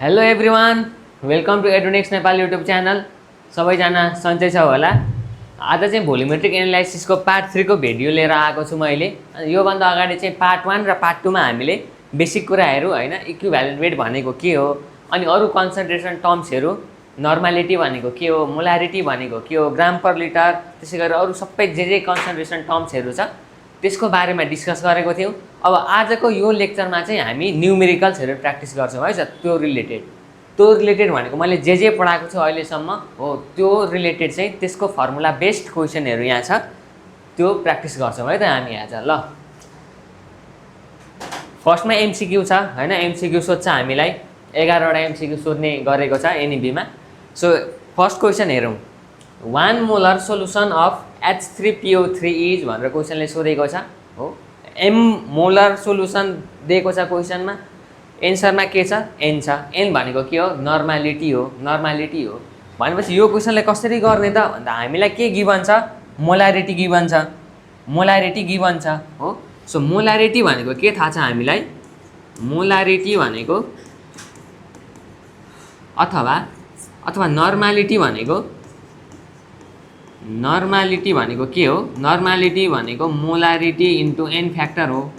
Hello everyone, welcome to Edunex Nepal YouTube channel. सबैजना सन्चै छ होला। आज चाहिँ भोल्युमेट्रिक एनालाइसिसको पार्ट 3 को भिडियो लिएर आएको छु मैले। योभन्दा अगाडि चाहिँ पार्ट 1 र पार्ट 2 मा हामीले बेसिक कुराहरू हैन, इक्विभ्यालेन्ट वेट भनेको के हो, अनि अरू कन्सन्ट्रेसन टर्म्सहरू, नर्मालिटी भनेको के हो, मोलारिटी भनेको के हो, ग्राम पर लिटर, त्यसैगरी अरू सबै जे कन्सन्ट्रेसन टर्म्सहरू छ त्यसको बारेमा डिस्कस गरेको थियौँ। अब आजको यो लेक्चरमा चाहिँ हामी न्युमेरिकल्सहरू प्र्याक्टिस गर्छौँ है। त्यो रिलेटेड भनेको मैले जे पढाएको छु अहिलेसम्म हो, त्यो रिलेटेड चाहिँ त्यसको फर्मुला बेस्ड क्वेसनहरू यहाँ छ, त्यो प्र्याक्टिस गर्छौँ है त हामी आज। ल फर्स्टमा एमसिक्यू छ हैन, एमसिक्यू सोध्छ हामीलाई, 11वटा एमसिक्यू सोध्ने गरेको छ एनइबीमा। सो फर्स्ट क्वेसन हेरौँ। 1 molar solution of H3PO3 is भनेर क्वेसनले सोधेको छ हो। एम मोलर सोल्युसन दिएको छ क्वेसनमा, एन्सरमा के छ, एन छ। एन भनेको के हो, नर्मालिटी हो, नर्मालिटी हो। भनेपछि यो क्वेसनलाई कसरी गर्ने त भन्दा हामीलाई के गिभन छ, मोलारिटी गिभन छ, मोलारिटी गिभन छ हो। सो मोलारिटी भनेको के थाहा छ हामीलाई, मोलारिटी भनेको अथवा नर्मालिटी भनेको के हो, नर्मालिटी भनेको मोलारिटी इन्टु एन फ्याक्टर हो,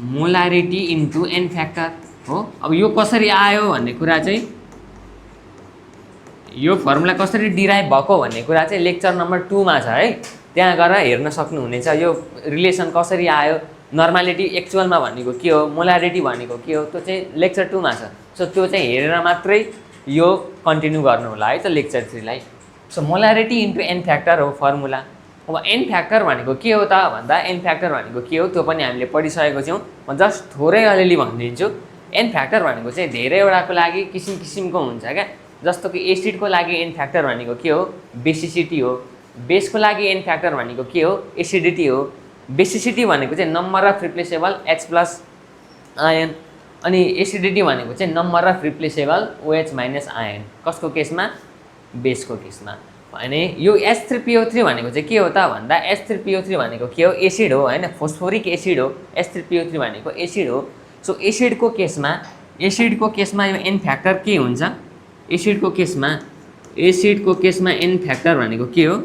मोलारिटी इन्टु एन फ्याक्टर हो। अब यो कसरी आयो भन्ने कुरा चाहिँ, यो फर्मुला कसरी डिराइभ भएको भन्ने कुरा चाहिँ लेक्चर नम्बर 2 मा छ है, त्यहाँ गएर हेर्न सक्नुहुनेछ। यो रिलेसन कसरी आयो, नर्मालिटी एक्चुअलमा भनेको के हो, मोलारिटी भनेको के हो, त्यो चाहिँ लेक्चर 2 मा छ। सो त्यो चाहिँ हेरेर मात्रै यो कन्टिन्यू गर्नु होला है त लेक्चर 3 लाई। So molarity into an factor हो फर्मुला। अब एन फ्याक्टर भनेको के हो त भन्दा, एन फ्याक्टर भनेको के हो त्यो पनि हामीले पढिसकेको छौँ। म जस्ट थोरै अलिअलि भनिदिन्छु। एन फ्याक्टर भनेको चाहिँ धेरैवटाको लागि किसिमको हुन्छ क्या। जस्तो कि एसिडको लागि एन फ्याक्टर भनेको के हो, बेसिसिटी हो। बेसको लागि एन फ्याक्टर भनेको के हो, एसिडिटी हो। बेसिसिटी भनेको चाहिँ number of replaceable H plus ion, अनि एसिडिटी भनेको चाहिँ number of replaceable OH minus ion. कसको केसमा, बेसको केसमा। अनि यो H3PO3 भनेको चाहिँ के हो त भन्दा, H3PO3 भनेको के हो, एसिड हो हैन, फोस्फोरिक एसिड हो। H3PO3 भनेको एसिड हो। सो एसिडको केसमा यो एन फ्याक्टर के हुन्छ, एसिडको केसमा एन फ्याक्टर भनेको के हो,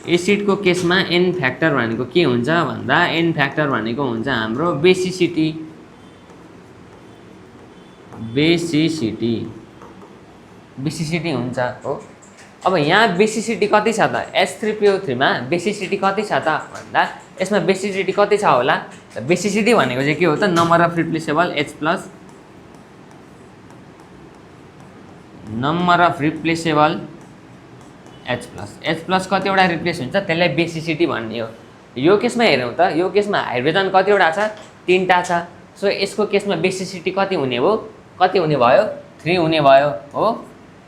एसिडको केसमा एन फ्याक्टर भनेको के हुन्छ भन्दा, एन फ्याक्टर भनेको हुन्छ हाम्रो बेसिसिटी हुन्छ हो। अब यहाँ बेसिसिटी कति छ त, H3PO3 मा बेसिसिटी कति छ त भन्दा, यसमा बेसिसिटी कति छ होला, बेसिसिटी भनेको चाहिँ के हो त, number of replaceable H plus, number of replaceable H plus कतिवटा रिप्लेस हुन्छ त्यसलाई बेसिसिटी भन्ने हो। यो केसमा हेरौँ त, यो केसमा हाइड्रोजन कतिवटा छ, 3टा छ। सो यसको केसमा बेसिसिटी कति हुने भयो, 3 हुने भयो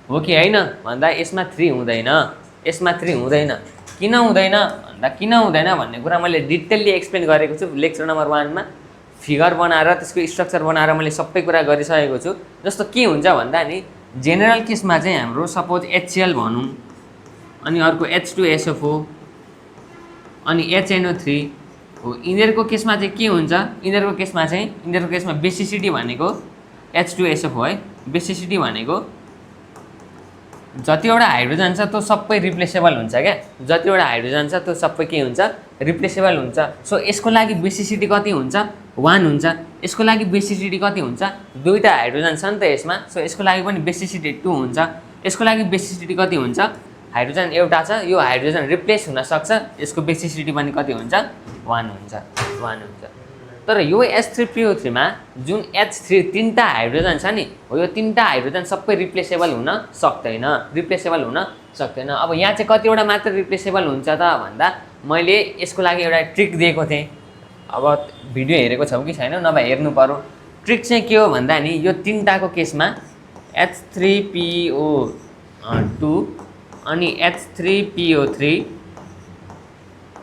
हो कि होइन भन्दा, यसमा 3 हुँदैन, यसमा 3 हुँदैन। किन हुँदैन भन्ने कुरा मैले डिटेलली एक्सप्लेन गरेको छु लेक्चर नम्बर 1 मा। फिगर बनाएर त्यसको स्ट्रक्चर बनाएर मैले सबै कुरा गरिसकेको छु। जस्तो के हुन्छ भन्दा नि, जेनरल केसमा चाहिँ हाम्रो सपोज HCl भनौँ, अनि अर्को H2SO4, अनि HNO3 हो। यिनीहरूको केसमा चाहिँ के हुन्छ, यिनीहरूको केसमा बेसिसिटी भनेको H2SO4 है। बेसिसिटी भनेको जतिवटा हाइड्रोजन छ त्यो सबै रिप्लेसेबल हुन्छ क्या, जतिवटा हाइड्रोजन छ त्यो सबै के हुन्छ, रिप्लेसेबल हुन्छ। सो यसको लागि बेसिसिटी कति हुन्छ, 1 हुन्छ। यसको लागि बेसिसिटी कति हुन्छ, 2टा हाइड्रोजन छ नि त यसमा। सो यसको लागि पनि बेसिसिटी 2 हुन्छ। यसको लागि बेसिसिटी कति हुन्छ, हाइड्रोजन एउटा छ, यो हाइड्रोजन रिप्लेस हुन सक्छ, यसको बेसिसिटी पनि कति हुन्छ, 1 हुन्छ। तर यो H3PO3 मा जुन H3 3टा हाइड्रोजन छ नि हो, यो 3टा हाइड्रोजन सबै रिप्लेसेबल हुन सक्दैन। अब यहाँ चाहिँ कतिवटा मात्र रिप्लेसेबल हुन्छ त भन्दा, मैले यसको लागि एउटा ट्रिक दिएको थिएँ। अब भिडियो हेरेको छौ कि छैन नभए हेर्नु पर्यो। ट्रिक चाहिँ के हो भन्दा नि, यो 3टाको केसमा H3PO2 अनि H3PO3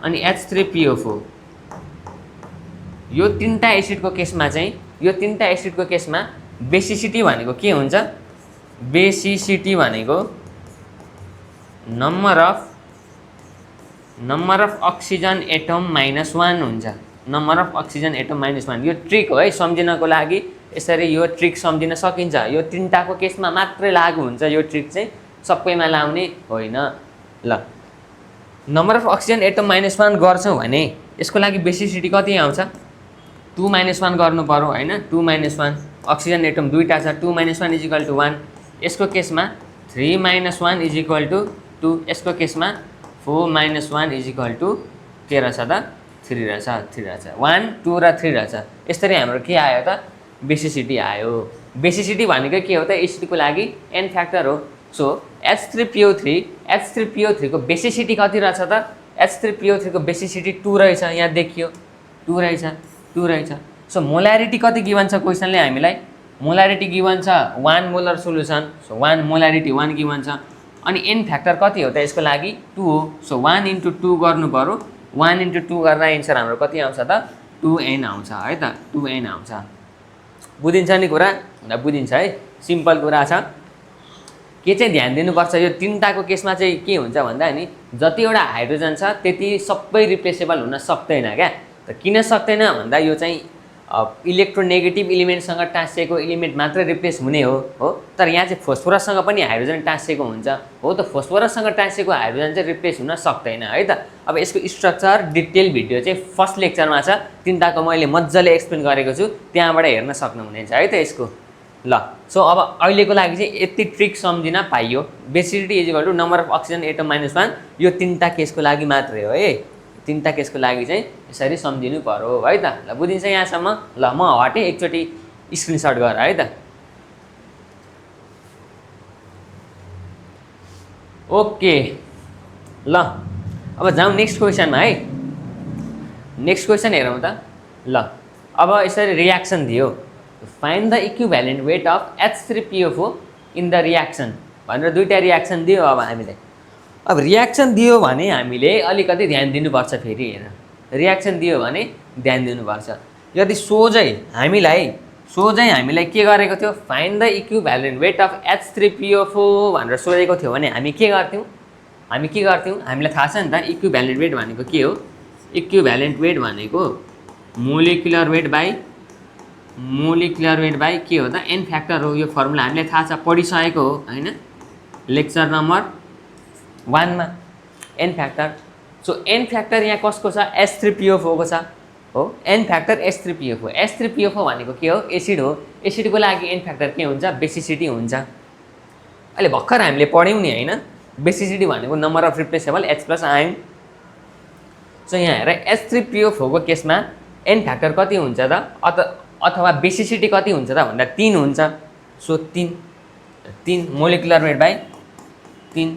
अनि H3PO4, यो 3टा एसिडको केसमा बेसिसिटी भनेको के हुन्छ, बेसिसिटी भनेको नम्बर अफ अक्सिजन एटम -1 हुन्छ। नम्बर अफ अक्सिजन एटम -1 यो ट्रिक हो है सम्झिनको लागि यसरी यो ट्रिक सम्झिन सकिन्छ यो तिनटाको केसमा मात्रै लागु हुन्छ यो ट्रिक चाहिँ सबैमा लाउने होइन ल नम्बर अफ अक्सिजन एटम -1 गर्छौँ भने यसको लागि बेसिसिटी कति आउँछ 2 - 1 गर्नु पर्यो होइन 2 - 1 अक्सिजन एटम दुईटा छ 2 - 1 = 1 यसको केसमा 3 - 1 = 2 यसको केसमा 4 - 1 = के रहेछ त 3 रहेछ 1 2 र 3 रहेछ यसरी हाम्रो के आयो त बेसिसिटी आयो बेसिसिटी भनेको के हो त एसिडको लागि n फ्याक्टर हो सो H3PO3 को बेसिसिटी कति रहेछ त H3PO3 को बेसिसिटी 2 रहेछ यहाँ देखियो 2 रहेछ सो मोलारिटी कति गिभन छ क्वेसनले हामीलाई मोलारिटी गिभन छ 1 molar solution so 1 molarity 1 given छ अनि n फ्याक्टर कति हो त यसको लागि 2 हो सो 1 × 2 गर्नु पर्यो 1 × 2 गर्दा एन्सर हाम्रो कति आउँछ त 2n आउँछ है त 2n आउँछ बुझिन्छ नि कुरा बुझिन्छ है सिम्पल कुरा छ के चाहिँ ध्यान दिनुपर्छ यो तिनटाको केसमा चाहिँ के हुन्छ भन्दा नि जतिवटा हाइड्रोजन छ त्यति सबै रिप्लेसेबल हुन सक्दैन क्या त किन सक्दैन भन्दा यो चाहिँ इलेक्ट्रोनेगेटिभ इलिमेन्टसँग टाँसिएको इलिमेन्ट मात्र रिप्लेस हुने हो तर यहाँ चाहिँ फोस्फोरससँग पनि हाइड्रोजन टाँसिएको हुन्छ हो त फोस्फोरससँग टाँसिएको हाइड्रोजन चाहिँ रिप्लेस हुन सक्दैन है त अब यसको स्ट्रक्चर डिटेल भिडियो चाहिँ फर्स्ट लेक्चरमा छ तिनटाको मैले मजाले एक्सप्लेन गरेको छु त्यहाँबाट हेर्न सक्नुहुनेछ है त यसको ल सो अब अहिलेको लागि चाहिँ यति ट्रिक सम्झिन पाइयो basicity = number of oxygen atom -1 यो तिनटा केसको लागि मात्रै हो है तिनटा केसको लागि चाहिँ यसरी सम्झिनु पर्यो है त ल बुझिन्छ यहाँसम्म ल म हटेँ एकचोटि स्क्रिनसट गर है त ओके ल अब जाउँ नेक्स्ट क्वेसनमा है नेक्स्ट क्वेसन हेरौँ त ल अब यसरी रियाक्सन दियो find the equivalent weight of H3PO4 in the reaction भनेर दुईटा रियाक्सन दियो अब हामीले अब रियाक्सन दियो भने हामीले अलिकति ध्यान दिनुपर्छ फेरि हेर रियाक्सन दियो भने ध्यान दिनुपर्छ यदि सोझै हामीलाई के गरेको थियो find the equivalent weight of H3PO4 भनेर सोधेको थियो भने हामी के गर्थ्यौँ हामीलाई थाहा छ नि त इक्विभ्यालेन्ट वेट भनेको के हो इक्विभ्यालेन्ट वेट भनेको मोलिकुलर वेट बाई के हो त n फ्याक्टर हो यो फर्मुला हामीलाई थाहा छ पढिसकेको हो हैन लेक्चर नम्बर 1 मा n factor so n factor यहाँ कसको छ H3PO4 को छ हो n फ्याक्टर H3PO4 भनेको के हो एसिड हो एसिडको लागि n फ्याक्टर के हुन्छ बेसिसिटी हुन्छ अहिले भर्खर हामीले पढ्यौं नि हैन बेसिसिटी भनेको number of replaceable H+ ion so यहाँ हेर H3PO4 को केसमा n फ्याक्टर कति हुन्छ त अथवा बेसिसिटी कति हुन्छ त भन्दा 3 हुन्छ सो 3 मोलिकुलर वेट बाइ 3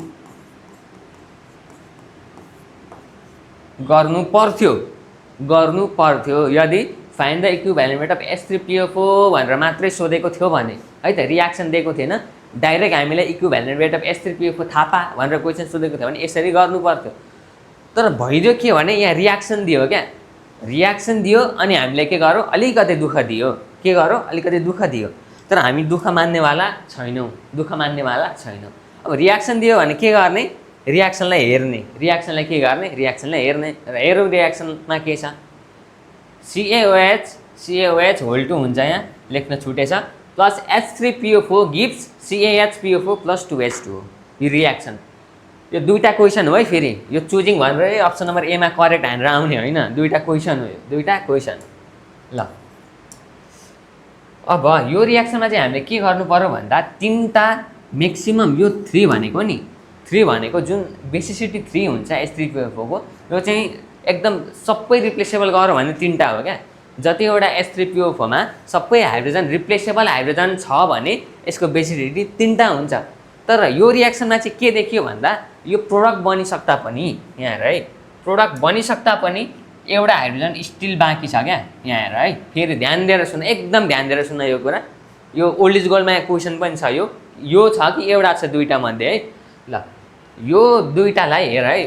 गर्नु पर्थ्यो यदि find the equivalent weight of H3PO4 भनेर मात्रै सोधेको थियो भने है त रियाक्सन दिएको थिएन डाइरेक्ट हामीलाई इक्विभ्यालेन्ट वेट अफ H3PO4 थाहा पा भनेर क्वेसन सोधेको थियो भने यसरी गर्नु पर्थ्यो तर भइदियो के भने यहाँ रियाक्सन दियो क्या रियाक्सन दियो अनि हामीले के गर्यो अलिकति दुःख दियो तर हामी दुःख मान्नेवाला छैनौँ अब रियाक्सन दियो भने के गर्ने रियाक्सनलाई हेर्ने र हेरौँ रियाक्सनमा के छ CaOH होल 2 हुन्छ यहाँ लेख्न छुटेछ plus H3PO4 gives CaHPO4 plus 2H2 हो यो रियाक्सन यो दुईटा क्वेसन हो है फेरि यो चुजिङ भनेर अप्सन नम्बर ए मा करेक्ट हानेर आउने होइन दुईटा क्वेसन ल अब यो रियाक्सनमा चाहिँ हामीले के गर्नु पर्यो भन्दा तीनटा म्याक्सिमम यो 3 भनेको जुन बेसिसिटी 3 हुन्छ H3PO4 को यो चाहिँ एकदम सबै रिप्लेसेबल गर्यो भने तीनटा हो क्या जतिवटा H3PO4 मा सबै हाइड्रोजन रिप्लेसेबल हाइड्रोजन छ भने यसको बेसिसिटी तीनटा हुन्छ तर यो रियाक्सनमा चाहिँ के देखियो भन्दा यो प्रोडक्ट बनिसक्दा पनि यहाँ हेर है प्रोडक्ट बनिसक्दा पनि एउटा हाइड्रोजन स्टिल बाँकी छ क्या यहाँ हेर है फेरि ध्यान दिएर सुन एकदम ध्यान दिएर सुन यो कुरा यो ओल्ड इज गोल्डमा क्वेसन पनि छ यो छ कि एउटा छ दुईटा मध्ये है ल यो दुईटालाई हेर है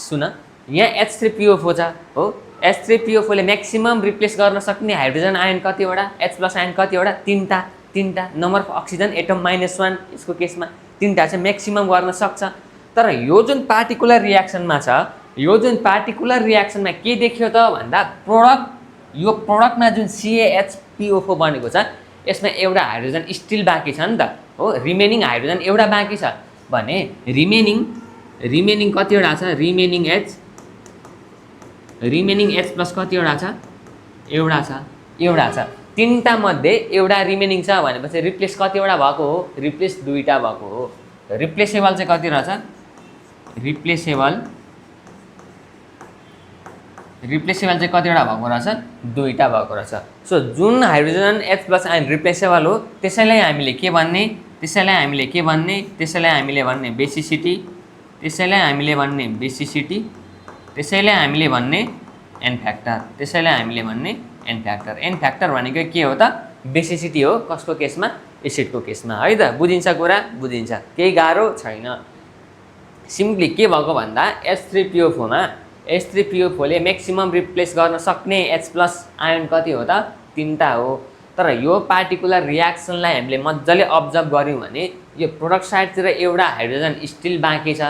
सुन यहाँ H3PO4 छ हो H3PO4 ले म्याक्सिमम रिप्लेस गर्न सक्ने हाइड्रोजन आयन कतिवटा H+ आयन कतिवटा तीनटा नम्बर अफ अक्सिजन एटम -1 यसको केसमा तीनटा चाहिँ म्याक्सिमम गर्न सक्छ तर यो जुन पार्टिकुलर रियाक्सनमा के देखियो त भन्दा प्रोडक्ट यो प्रोडक्टमा जुन CaHPO4 बनेको छ यसमा एउटा हाइड्रोजन स्टिल बाँकी छ नि त हो, रिमेनिङ हाइड्रोजन एउटा बाँकी छ भने रिमेनिङ कतिवटा छ, रिमेनिङ H प्लस कतिवटा छ, एउटा छ। तिनवटा मध्ये एउटा रिमेनिङ छ भनेपछि रिप्लेस कतिवटा भएको हो, रिप्लेस दुईवटा भएको हो। रिप्लेसेबल चाहिँ कति रहेछ, रिप्लेसेबल चाहिँ कतिवटा भएको रहेछ, दुईवटा भएको रहेछ। सो जुन hydrogen H plus ion replaceable हो त्यसैलाई हामीले के भन्ने, त्यसैलाई हामीले भन्ने बेसिसिटी, त्यसैलाई हामीले भन्ने एन फ्याक्टर। एन फ्याक्टर भनेको के हो त, बेसिसिटी हो, कसको केसमा, एसिडको केसमा है त। बुझिन्छ कुरा, बुझिन्छ, केही गाह्रो छैन। सिम्पली के भएको भन्दा H3PO4 ले म्याक्सिमम रिप्लेस गर्न सक्ने H प्लस आयन कति हो त, तिनवटा हो। तर यो पार्टिकुलर रियाक्सनलाई हामीले मजाले अब्जर्भ गऱ्यौँ भने यो प्रोडक्ट साइडतिर एउटा हाइड्रोजन स्टिल बाँकी छ।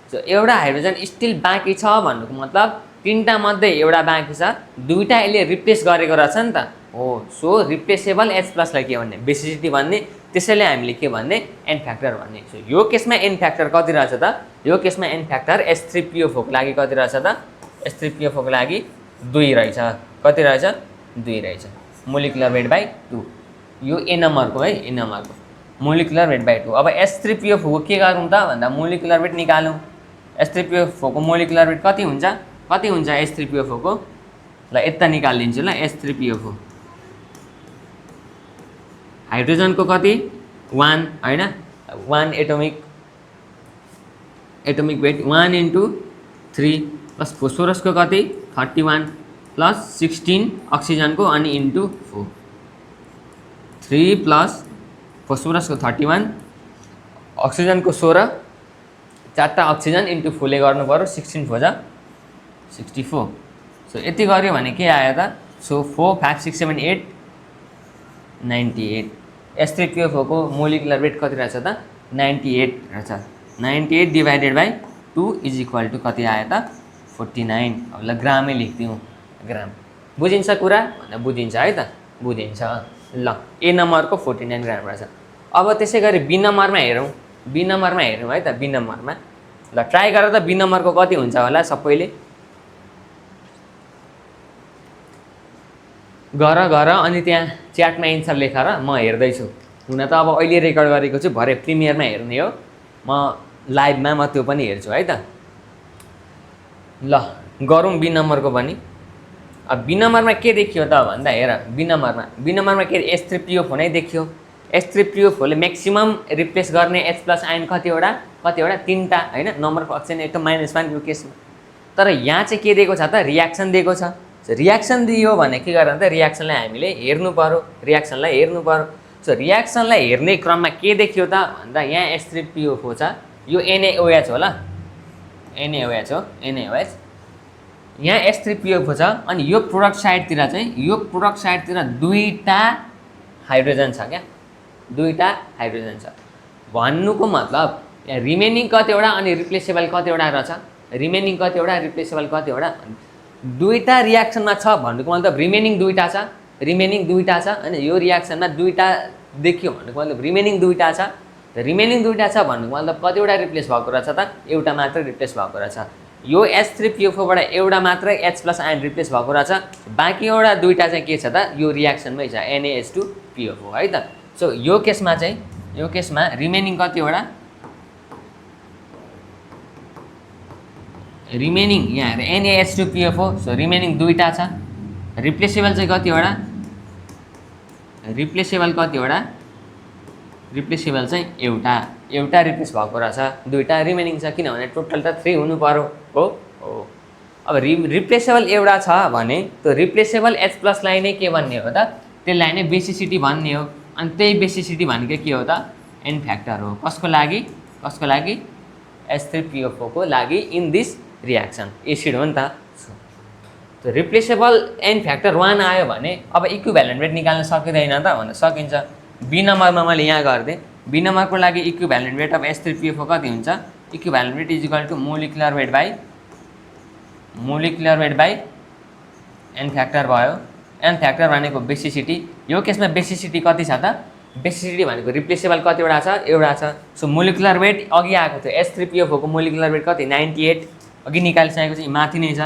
सो एउटा हाइड्रोजन स्टिल बाँकी छ भन्नुको मतलब तिनवटा मध्ये एउटा बाँकी छ, दुईवटा यसले रिप्लेस गरेको रहेछ नि त हो। सो रिप्लेसेबल H प्लसलाई के भन्ने, बेसिसिटी भन्ने, त्यसैले हामीले के भन्ने, एन फ्याक्टर भन्ने। सो यो केसमा एन फ्याक्टर कति रहेछ त, यो केसमा एन फ्याक्टर H3PO4 को लागि कति रहेछ त, H3PO4 को लागि 2 रहेछ। कति रहेछ, 2 रहेछ। मोलिकुलर वेट बाई 2, यो ए नम्बरको है, ए नम्बरको मोलिकुलर वेट बाई 2। अब H3PO4 को के गरौँ त भन्दा मोलिकुलर वेट निकालौँ। H3PO4 को मोलिकुलर वेट कति हुन्छ, H3PO4 को, ल यता निकालिदिन्छु ल। H3PO4 हाइड्रोजनको कति 1 हैन, 1 एटोमिक वेट 1 × 3 प्लस फोस्फोरसको कति 31 प्लस 16 अक्सिजनको अनि इन्टु 4, 3 प्लस फोस्फोरसको 31 अक्सिजनको 16, 4टा अक्सिजन इन्टु 4 ले गर्नु पर्यो, 16 4 जा 64। सो यति गर्यो भने के आयो त, सो 4 5 6 7 8 98। H3PO4 को मोलिकुलर वेट कति रहेछ त, 98 रहेछ। 98 divided by 2 is equal to कति आयो त, 49। अब ल ग्रामै लेखिदिउँ, ग्राम। बुझिन्छ कुरा भन्दा बुझिन्छ है त, बुझिन्छ। ल ए नम्बरको 49 ग्राम रहेछ। अब त्यसै गरी बी नम्बरमा हेरौँ, है त, बी नम्बरमा। ल ट्राई गर त बी नम्बरको कति हुन्छ होला, सबैले गर अनि त्यहाँ च्याटमा एन्सर लेख र, म हेर्दैछु। हुन त अब अहिले रेकर्ड गरेको छु, भरे प्रिमियरमा हेर्ने हो, म लाइभमा म त्यो पनि हेर्छु है त। ल गरौँ बी नम्बरको पनि। अब बी नम्बरमा के देखियो त भन्दा हेर, बी नम्बरमा के H3PO4 नै देखियो। H3PO4 ले म्याक्सिमम रिप्लेस गर्ने H प्लस आयन कतिवटा, तिनवटा हैन, नम्बर अफ अक्सिजन एक -1 यो केसमा। तर यहाँ चाहिँ के दिएको छ त, रियाक्सन दिएको छ। रियाक्सन दियो भने के गर्ने त, रियाक्सनलाई हामीले हेर्नु पर्यो। सो रियाक्सनलाई हेर्ने क्रममा के देखियो त भन्दा यहाँ H3PO4 छ, यो NaOH होला, NaOH हो, NaOH। यहाँ H3PO4 छ अनि यो प्रोडक्ट साइडतिर दुईटा हाइड्रोजन छ क्या, दुईटा हाइड्रोजन छ भन्नुको मतलब यहाँ रिमेनिङ कतिवटा अनि रिप्लेसेबल कतिवटा रहेछ, दुईटा रियाक्सनमा छ भन्नुको मतलब रिमेनिङ दुईटा छ, अनि यो रियाक्सनमा दुईटा देखियो भन्नुको मतलब रिमेनिङ दुईटा छ। रिमेनिङ दुईटा छ भन्नुको मतलब कतिवटा रिप्लेस भएको रहेछ त, एउटा मात्र रिप्लेस भएको रहेछ। यो H3PO4 बाट एउटा मात्र H प्लस आयन रिप्लेस भएको रहेछ, बाँकी एउटा दुईटा चाहिँ के छ त, यो रियाक्सनमै छ, NaH2PO4 है त। सो यो केसमा रिमेनिङ कतिवटा, रिमेनिङ यहाँ NaH2PO4, सो रिमेनिङ दुईटा छ। रिप्लेसेबल चाहिँ कतिवटा, रिप्लेसेबल चाहिँ एउटा रिप्लेस भएको रहेछ, दुईटा रिमेनिङ छ, किनभने टोटल त 3 हुनु पर्यो हो। अब रिप्लेसेबल एउटा छ भने त्यो रिप्लेसेबल H प्लसलाई नै के भन्ने हो त, त्यसलाई नै बेसिसिटी भन्ने हो। अनि त्यही बेसिसिटी भनेको के हो त, एन फ्याक्टर हो। कसको लागि, H3PO4 को लागि इन दिस रियाक्सन, एसिड हो नि त। त्यो रिप्लेसेबल एन फ्याक्टर 1 आयो भने अब इक्विभ्यालेन्ट रेट निकाल्न सकिँदैन त भन्दा सकिन्छ। बी नम्बरमा मैले यहाँ गरिदिएँ, बी नम्बरको लागि इक्विभ्यालेन्ट रेट अफ H3PO4 कति हुन्छ, equivalent rate is equal to molecular weight by an factor भयो। एन फ्याक्टर भनेको बेसिसिटी। यो केसमा बेसिसिटी कति छ त? बेसिसिटी भनेको रिप्लेसेबल कतिवटा छ? एउटा छ। सो मोलिकुलर वेट अघि आएको थियो S3PO4 को मोलिकुलर वेट कति? 98 अघि निकालिसकेको छ, माथि नै छ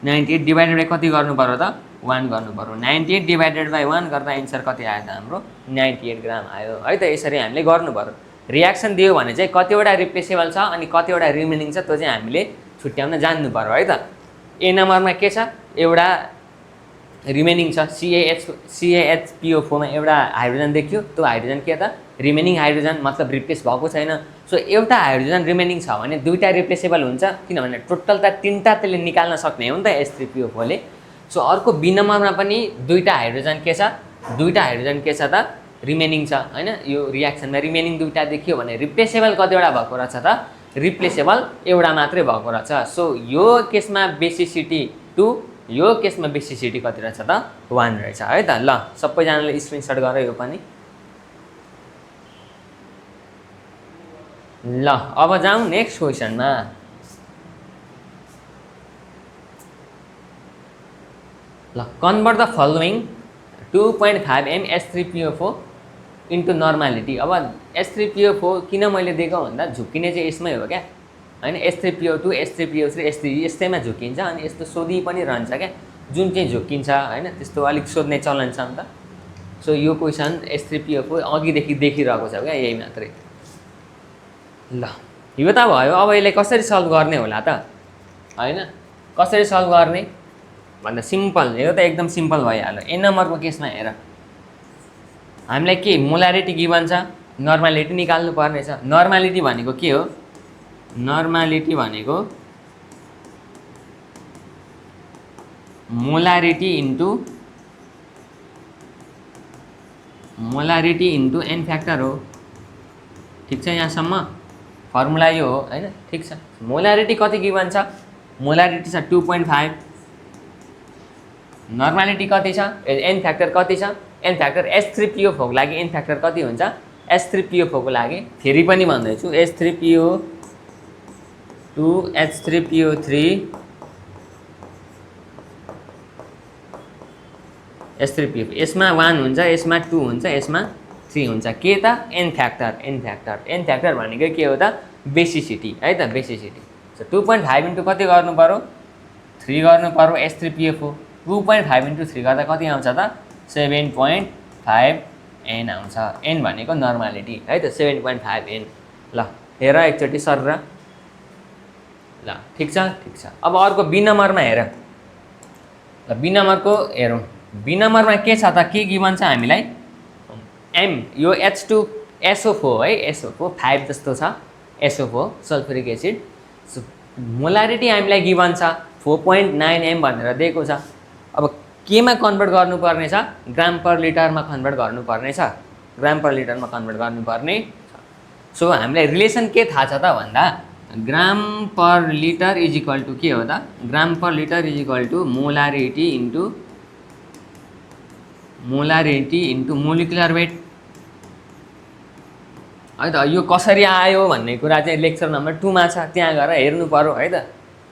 98 डिभाइडेड बाई कति गर्नु पर्यो त? 1 गर्नु पर्यो। 98 डिभाइडेड बाई 1 गर्दा एन्सर कति आयो त हाम्रो? 98 ग्राम आयो है त। यसरी हामीले गर्नु पर्यो। रियाक्सन दियो भने चाहिँ कतिवटा रिप्लेसेबल छ अनि कतिवटा रिमेनिङ छ त्यो चाहिँ हामीले छुट्याउन जान्नु पर्यो है त। ए नम्बरमा के छ? एउटा रिमेनिङ छ CaHPO4 मा एउटा हाइड्रोजन देखियो, त्यो हाइड्रोजन के त? रिमेनिङ हाइड्रोजन, मतलब रिप्लेस भएको छैन। सो एउटा हाइड्रोजन रिमेनिङ छ भने दुईटा रिप्लेसेबल हुन्छ, किनभने टोटल त तीनटा त्यसले निकाल्न सक्ने हो नि त S3PO4 ले। सो अर्को बी नम्बरमा पनि दुईटा हाइड्रोजन के छ? दुईटा हाइड्रोजन के छ त? रिमेनिङ छ हैन। यो रियाक्सनमा रिमेनिङ दुईटा देखियो भने रिप्लेसेबल कतिवटा भएको रहेछ त? रिप्लेसेबल एउटा मात्रै भएको रहेछ। सो यो केसमा बेसिसिटी 2, यो केसमा बेसिसिटी कति रहेछ त? 1 रहेछ है त। ल सबैजनाले स्क्रिनशट गरे यो पनि। ल अब जाउँ नेक्स्ट क्वेसनमा। ल convert the following 2.5 m S3PO4 into normality. अब S3PO4 किन मैले दिएको भन्दा झुक्किने चाहिँ यसमै हो क्या हैन। S3PO2 S3PO3 यस्तैमा झुक्किन्छ अनि यस्तो सोधि पनि रहन्छ क्या, जुन चाहिँ झुक्किन्छ हैन, त्यस्तो अलिक सोध्ने चलन छ नि त। सो यो क्वेसन S3PO4 अघिदेखि देखिरहेको छ क्या, यही मात्रै। ल यो त भयो। अब यसले कसरी सल्भ गर्ने होला त हैन? कसरी सल्भ गर्ने भन्दा सिम्पल, यो त एकदम सिम्पल भइहाल्यो। ए नम्बरको केसमा हेर, हामीलाई के मोलारिटी गिभन छ, नर्मालिटी निकाल्नु पर्ने छ। नर्मालिटी भनेको के हो? नर्मालिटी भनेको मोलारिटी इन्टु एन फ्याक्टर हो। ठिक छ, यहाँसम्म फर्मुला यो हो हैन। ठिक छ। मोलारिटी कति गिभन छ? मोलारिटी छ 2.5। नर्मालिटी कति छ? एन फ्याक्टर कति छ? एन फ्याक्टर S3PO4 को लागि एन फ्याक्टर कति हुन्छ? S3PO4 को लागि फेरि पनि भन्दैछु, S3PO2 H3PO3 S3PO, यसमा 1 हुन्छ, यसमा 2 हुन्छ, यसमा 3 हुन्छ। के त? An factor. एन फ्याक्टर भनेको के हो त? बेसिसिटी है त, बेसिसिटी। सो 2.5 इन्टु कति गर्नु पर्यो? 3 गर्नु पर्यो S3PO4। 2.5 इन्टु 3 गर्दा कति आउँछ त? 7.5 n आउँछ। n भनेको नर्मालिटी है त, 7.5 n। ल हेर एकचोटि सर र। ल ठिक छ, ठिक छ। अब अर्को बी नम्बरमा हेर। ल बी नम्बरको हेरौँ। बी नम्बरमा के छ त? के गिभन छ हामीलाई? m, यो H2SO4 है, SO4 5 जस्तो छ, SO4 sulphuric acid. So molarity हामीलाई गिभन छ 4.9 m भनेर दिएको छ। अब केमा कन्भर्ट गर्नुपर्ने छ? ग्राम पर लिटरमा कन्भर्ट गर्नुपर्ने छ, ग्राम पर लिटरमा कन्भर्ट गर्नुपर्ने छ। सो हामीलाई रिलेसन के थाहा छ त भन्दा gram per litre is equal to के हो त? Gram per litre is equal to molarity into molecular weight है त। यो कसरी आयो भन्ने कुरा चाहिँ लेक्चर नम्बर 2 मा छ, त्यहाँ गएर हेर्नु पर्यो है त।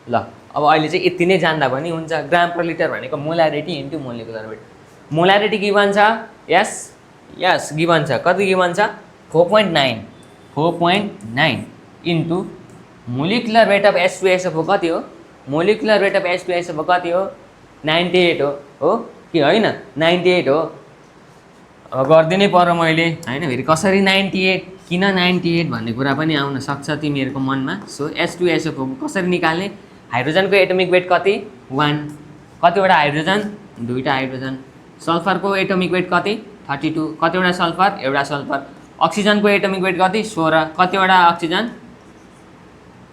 ल अब अहिले चाहिँ यति नै जान्दा पनि हुन्छ। ग्राम पर लिटर भनेको molarity into molecular weight. Molarity given छ, यस गिभन छ। कति गिभन छ? 4.9 into molecular weight of H2SO4 कति हो? मोलिकुलर वेट अफ H2SO4 कति हो? 98 हो कि होइन? 98 हो। अब गरिदिनै पर्यो मैले हैन। फेरि कसरी 98, किन 98 भन्ने कुरा पनि आउन सक्छ तिमीहरूको मनमा। सो H2SO4 कसरी निकाल्ने? हाइड्रोजनको एटोमिक वेट कति? 1। कतिवटा हाइड्रोजन? दुईटा हाइड्रोजन। सल्फरको एटोमिक वेट कति? 32। कतिवटा सल्फर? एउटा सल्फर। अक्सिजनको एटोमिक वेट कति? 16। कतिवटा अक्सिजन?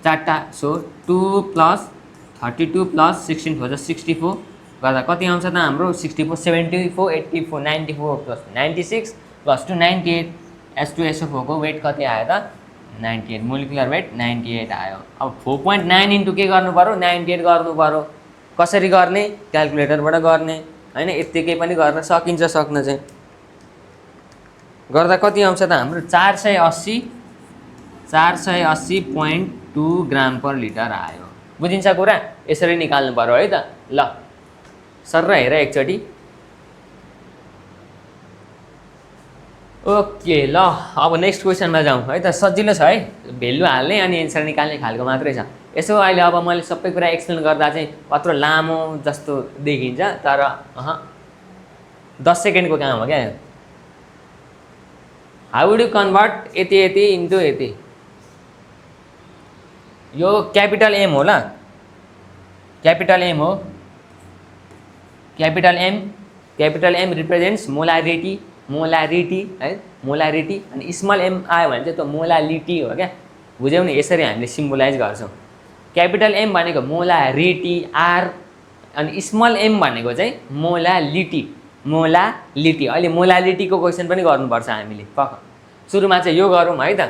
4टा। सो 2 + 32 + 16 = 64 गर्दा कति आउँछ त हाम्रो? 64, 74, 84, 94 + 96 + 2 98। H2SO4 को वेट कति आयो त? 98। मोलिकुलर वेट 98 आयो। अब 4.9 इन्टु के गर्नु पर्यो? 98 गर्नु पर्यो। कसरी गर्ने? क्याल्कुलेटरबाट गर्ने हैन। यतिकै पनि गर्न सकिन्छ, सक्न चाहिँ। गर्दा कति आउँछ त हाम्रो? 480.2 ग्राम पर लिटर आयो। बुझिन्छ कुरा? यसरी निकाल्नु पर्यो है त। ल सर र हेर एकचोटि। ओके ल अब नेक्स्ट क्वेसनमा जाउँ है त। सजिलो छ है, भेल्यु हाल्ने अनि एन्सर निकाल्ने खालको मात्रै छ। यसो अहिले अब मैले सबै कुरा एक्सप्लेन गर्दा चाहिँ कत्रो लामो जस्तो देखिन्छ, तर 10 सेकेन्डको काम हो क्या। हाउ वुड यु कन्भर्ट यति यति इन्टु यति? यो क्यापिटल एम हो ल, क्यापिटल एम हो, क्यापिटल एम रिप्रेजेन्ट्स मोलारिटी, है, मोलारिटी। अनि स्मल एम आयो भने चाहिँ त्यो मोलालिटी हो क्या, बुझ्यौ नि? यसरी हामीले सिम्बोलाइज गर्छौँ। क्यापिटल एम भनेको मोलारिटी आर, अनि स्मल एम भनेको चाहिँ मोलालिटी। अहिले मोलालिटीको क्वेसन पनि गर्नुपर्छ हामीले। सुरुमा चाहिँ यो गरौँ है त।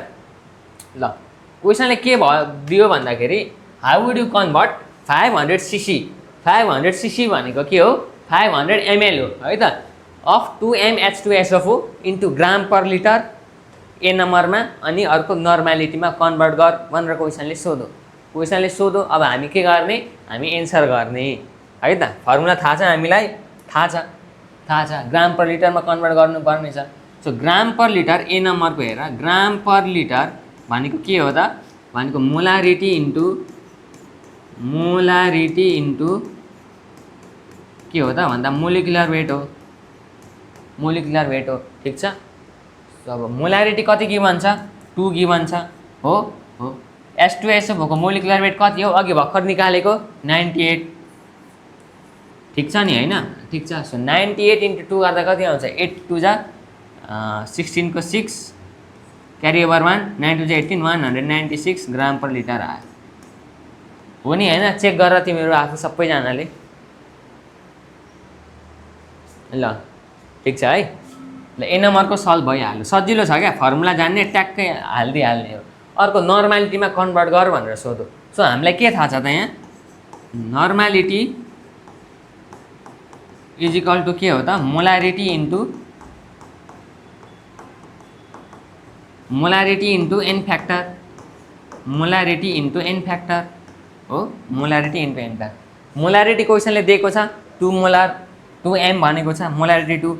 ल क्वेसनले के दियो भन्दाखेरि how would you convert 500 CC, 500 CC भनेको के हो? 500 ml हो है त, of 2mH2SO4 into gram per litre ए नम्बरमा, अनि अर्को नर्मालिटीमा कन्भर्ट गर भनेर क्वेसनले सोधो। अब हामी के गर्ने? हामी एन्सर गर्ने है त। फर्मुला थाहा छ हामीलाई, थाहा छ ग्राम पर लिटरमा कन्भर्ट गर्नुपर्ने छ। सो ग्राम पर लिटर ए नम्बरको हेर, ग्राम पर लिटर भनेको के हो त? भनेको मोलारिटी इन्टु के हो त भन्दा मोलिकुलर वेट हो, ठिक छ। अब मोलारिटी कति गिभन छ? 2 गिभन छ हो। H2SO4 को मोलिकुलर वेट कति हो? अघि भर्खर निकालेको 98, ठिक छ नि होइन? ठिक छ। सो 98 इन्टु 2 गर्दा कति आउँछ? 8 2 जा 16 को 6 क्यारी ओभर 1, 9 2 जा 18, 196 ग्राम पर लिटर आयो हो नि होइन? चेक गर तिमीहरू आफू सबैजनाले। ल ठिक छ है। ल ए नम्बरको सल्भ भइहाल्यो, सजिलो छ क्या, फर्मुला जान्ने ट्याक्कै हाल्दिहाल्ने हो। अर्को नर्मालिटीमा कन्भर्ट गर भनेर सोधो। सो हामीलाई के थाहा छ त यहाँ? नर्मालिटी इज इक्वल टु के हो त? Molarity into an factor, molarity into an factor हो, molarity into an factor. Molarity क्वेसनले दिएको छ 2 मोलार, 2m भनेको छ, मोलारिटी 2।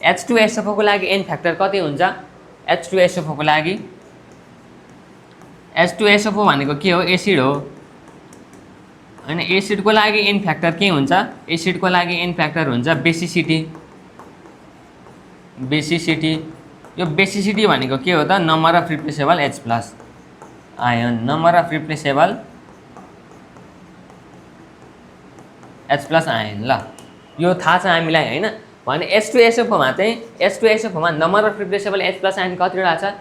H2SO4 को लागि एन फ्याक्टर कति हुन्छ? H2SO4 को लागि H2SO4 भनेको के हो? एसिड हो होइन? एसिडको लागि एन फ्याक्टर के हुन्छ? एसिडको लागि एन फ्याक्टर हुन्छ बेसिसिटी। यो बेसिसिटी भनेको के हो त? Number of replaceable H+ ion, number of replaceable H+ ion. ल यो थाहा छ हामीलाई होइन? भने H2SO4 मा चाहिँ H2SO4 मा number of replaceable H+ ion कतिवटा छ?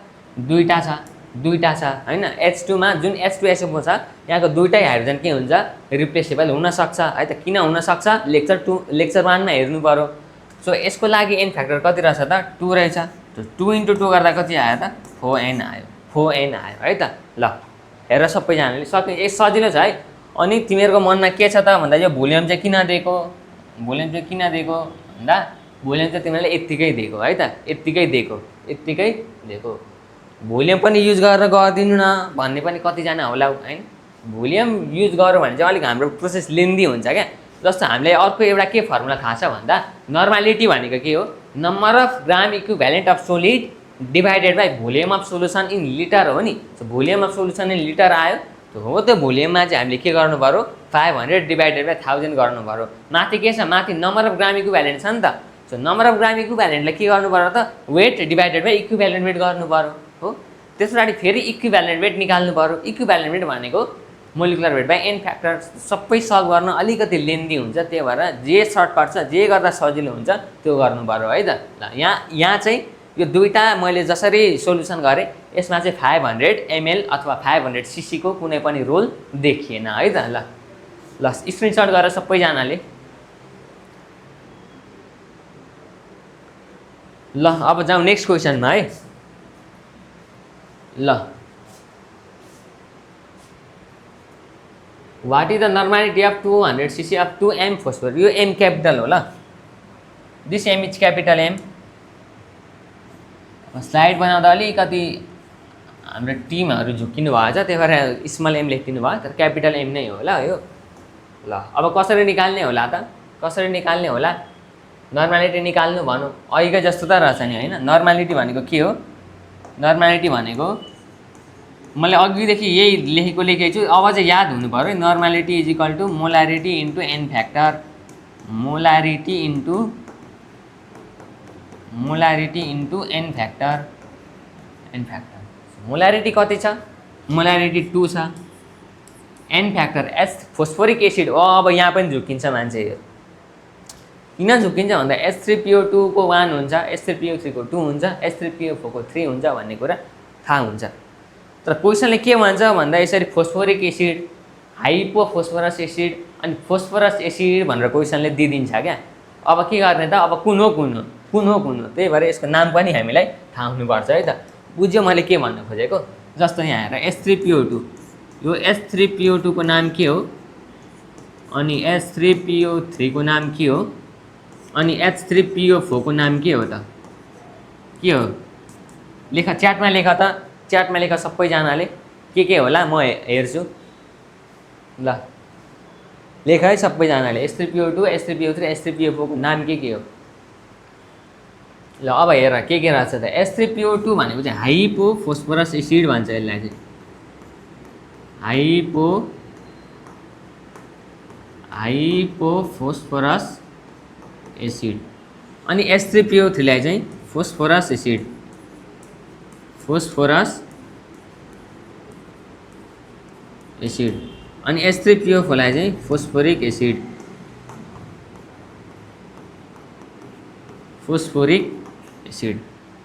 दुईटा छ होइन? H2 मा जुन H2SO4 छ यहाँको दुईटै हाइड्रोजन के हुन्छ? रिप्लेसेबल हुनसक्छ है त। किन हुनसक्छ? लेक्चर 1 मा हेर्नु पर्यो। सो यसको लागि एन फ्याक्टर कति रहेछ त? 2 रहेछ। 2 इन्टु 2 गर्दा कति आयो त? 4n आयो है त। ल हेर सबैजनाले सक्यो, ए सजिलो छ है। अनि तिमीहरूको मनमा के छ त भन्दा यो भोल्युम चाहिँ किन दिएको भन्दा भोल्युम चाहिँ तिमीहरूले यत्तिकै दिएको है त, यत्तिकै दिएको। भोल्युम पनि युज गरेर गरिदिनु न भन्ने पनि कतिजना होला होइन? भोल्युम युज गऱ्यो भने चाहिँ अलिक हाम्रो प्रोसेस लेन्दी हुन्छ क्या। जस्तो हामीले अर्को एउटा के फर्मुला थाहा छ भन्दा नर्मालिटी भनेको के हो? Number of gram equivalent of solid divided by volume of solution in litre हो नि। So volume of solution in litre आयो हो, त्यो भोल्युममा चाहिँ हामीले के गर्नु पर्यो? 500 डिभाइडेड बाई 1000 गर्नु पर्यो। माथि के छ? माथि नम्बर अफ ग्राम इक्विभ्यालेन्ट छ नि त। सो नम्बर अफ ग्राम इक्विभ्यालेन्टलाई के गर्नु पर्यो त? Weight divided by equivalent weight गर्नु पर्यो हो। त्यस पछाडि फेरि इक्विभ्यालेन्ट वेट निकाल्नु पर्यो। इक्विभ्यालेन्ट वेट भनेको molecular weight by an factor. सबै सल्भ गर्न अलिकति लेन्दी हुन्छ, त्यही भएर जे सर्ट पर्छ, जे गर्दा सजिलो हुन्छ त्यो गर्नु पर्यो है त। ल यहाँ चाहिँ यो दुईटा मैले जसरी सोल्युसन गरेँ यसमा चाहिँ 500 ml अथवा 500 cc को कुनै पनि रोल देखिएन है त। ल स्क्रिनसट गरेर सबैजनाले। ल अब जाउँ नेक्स्ट क्वेसनमा है। ल what is the normality of 200 cc of 2m phosphor? यो m क्यापिटल हो ल, this m is capital M। Slide बनाउँदा अलिकति हाम्रो टिमहरू झुक्किनु भएको छ, त्यही भएर स्मल m लेखिदिनु भयो, तर क्यापिटल M नै हो ल यो। ल अब कसरी निकाल्ने होला त? नर्मालिटी निकाल्नु भनौँ अहिलेको जस्तो त रहेछ नि होइन। नर्मालिटी भनेको के हो? नर्मालिटी भनेको मैले अघिदेखि यही लेखेको छु, अब चाहिँ याद हुनु पऱ्यो है। Normality is equal to molarity into an factor, molarity into an factor, molarity कति छ? मोलारिटी 2 छ। N factor as phosphoric acid. अब यहाँ पनि झुक्किन्छ मान्छे। यो किन झुक्किन्छ भन्दा H3PO2 को 1 हुन्छ, H3PO3 को 2 हुन्छ, H3PO4 को 3 हुन्छ भन्ने कुरा थाहा हुन्छ। तर क्वेसनले के भन्छ भन्दा यसरी फोस्फोरिक एसिड, हाइपोफोस्फोरस एसिड अनि फोस्फोरस एसिड भनेर क्वेसनले दिइदिन्छ क्या। अब के गर्ने त? अब कुन हो? त्यही भएर यसको नाम पनि हामीलाई थाहा हुनुपर्छ है त। बुझ्यो मैले के भन्न खोजेको? जस्तो यहाँ हेर H3PO2, यो H3PO2 को नाम के हो? अनि H3PO3 को नाम के हो? अनि H3PO4 को नाम के हो त? के हो? लेख, च्याटमा लेख त, च्याटमा लेख सबैजनाले के होला म हेर्छु ल। लेख है सबैजनाले H3PO2, H3PO3, H3PO4 को नाम के हो? ल अब हेर के रहेछ त? H3PO2 भनेको चाहिँ हाइपोफोस्फोरस एसिड भन्छ यसलाई चाहिँ, हाइपोफोस्फोरस एसिड। अनि H3PO3 लाई चाहिँ फोस्फोरस एसिड, अनि H3PO4 लाई चाहिँ फोस्फोरिक एसिड,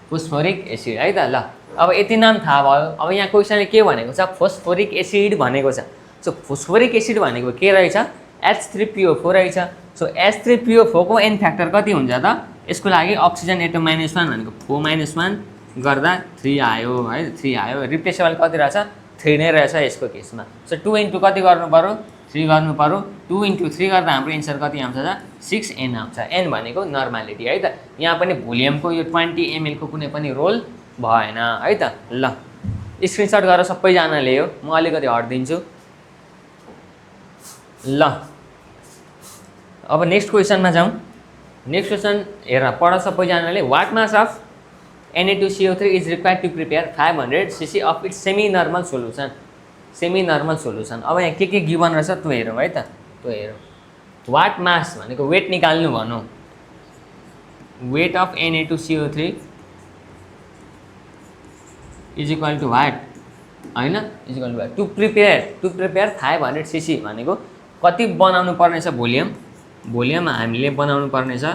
फोस्फोरिक एसिड है त। ल अब यति नाम थाहा भयो। अब यहाँ क्वेसनले के भनेको छ? फोस्फोरिक एसिड भनेको छ। सो फोस्फोरिक एसिड भनेको के रहेछ? H3PO4 रहेछ। सो H3PO4 को एन फ्याक्टर कति हुन्छ त? यसको लागि अक्सिजन एटम -1 भनेको 4 - 1 गर्दा 3 आयो है, 3 आयो। रिप्लेसेबल कति रहेछ? 3 नै रहेछ यसको केसमा। सो 2 इन्टु कति गर्नु पर्यो? 3 गर्नु पर्यो। 2 इन्टु 3 गर्दा हाम्रो एन्सर कति आउँछ त? 6n आउँछ। n भनेको नर्मालिटी है त। यहाँ पनि भोल्युमको यो 20 ml को कुनै पनि रोल भएन है त। ल स्क्रिनसट गरेर सबैजनाले हो, म अलिकति हट्दिन्छु ल। अब नेक्स्ट क्वेसनमा जाउँ। नेक्स्ट क्वेसन हेर पढ सबैजनाले। What mass of Na2CO3 is required to prepare 500 cc of its semi normal solution. अब यहाँ के गिभन रहेछ त्यो हेरौँ है त। त्यो हेरौँ। वाट मास भनेको वेट निकाल्नु भनौँ। Weight of Na2CO3 is equal to what होइन, is equal to what. To prepare 500 cc भनेको कति बनाउनु पर्ने छ? भोल्युम हामीले बनाउनु पर्ने छ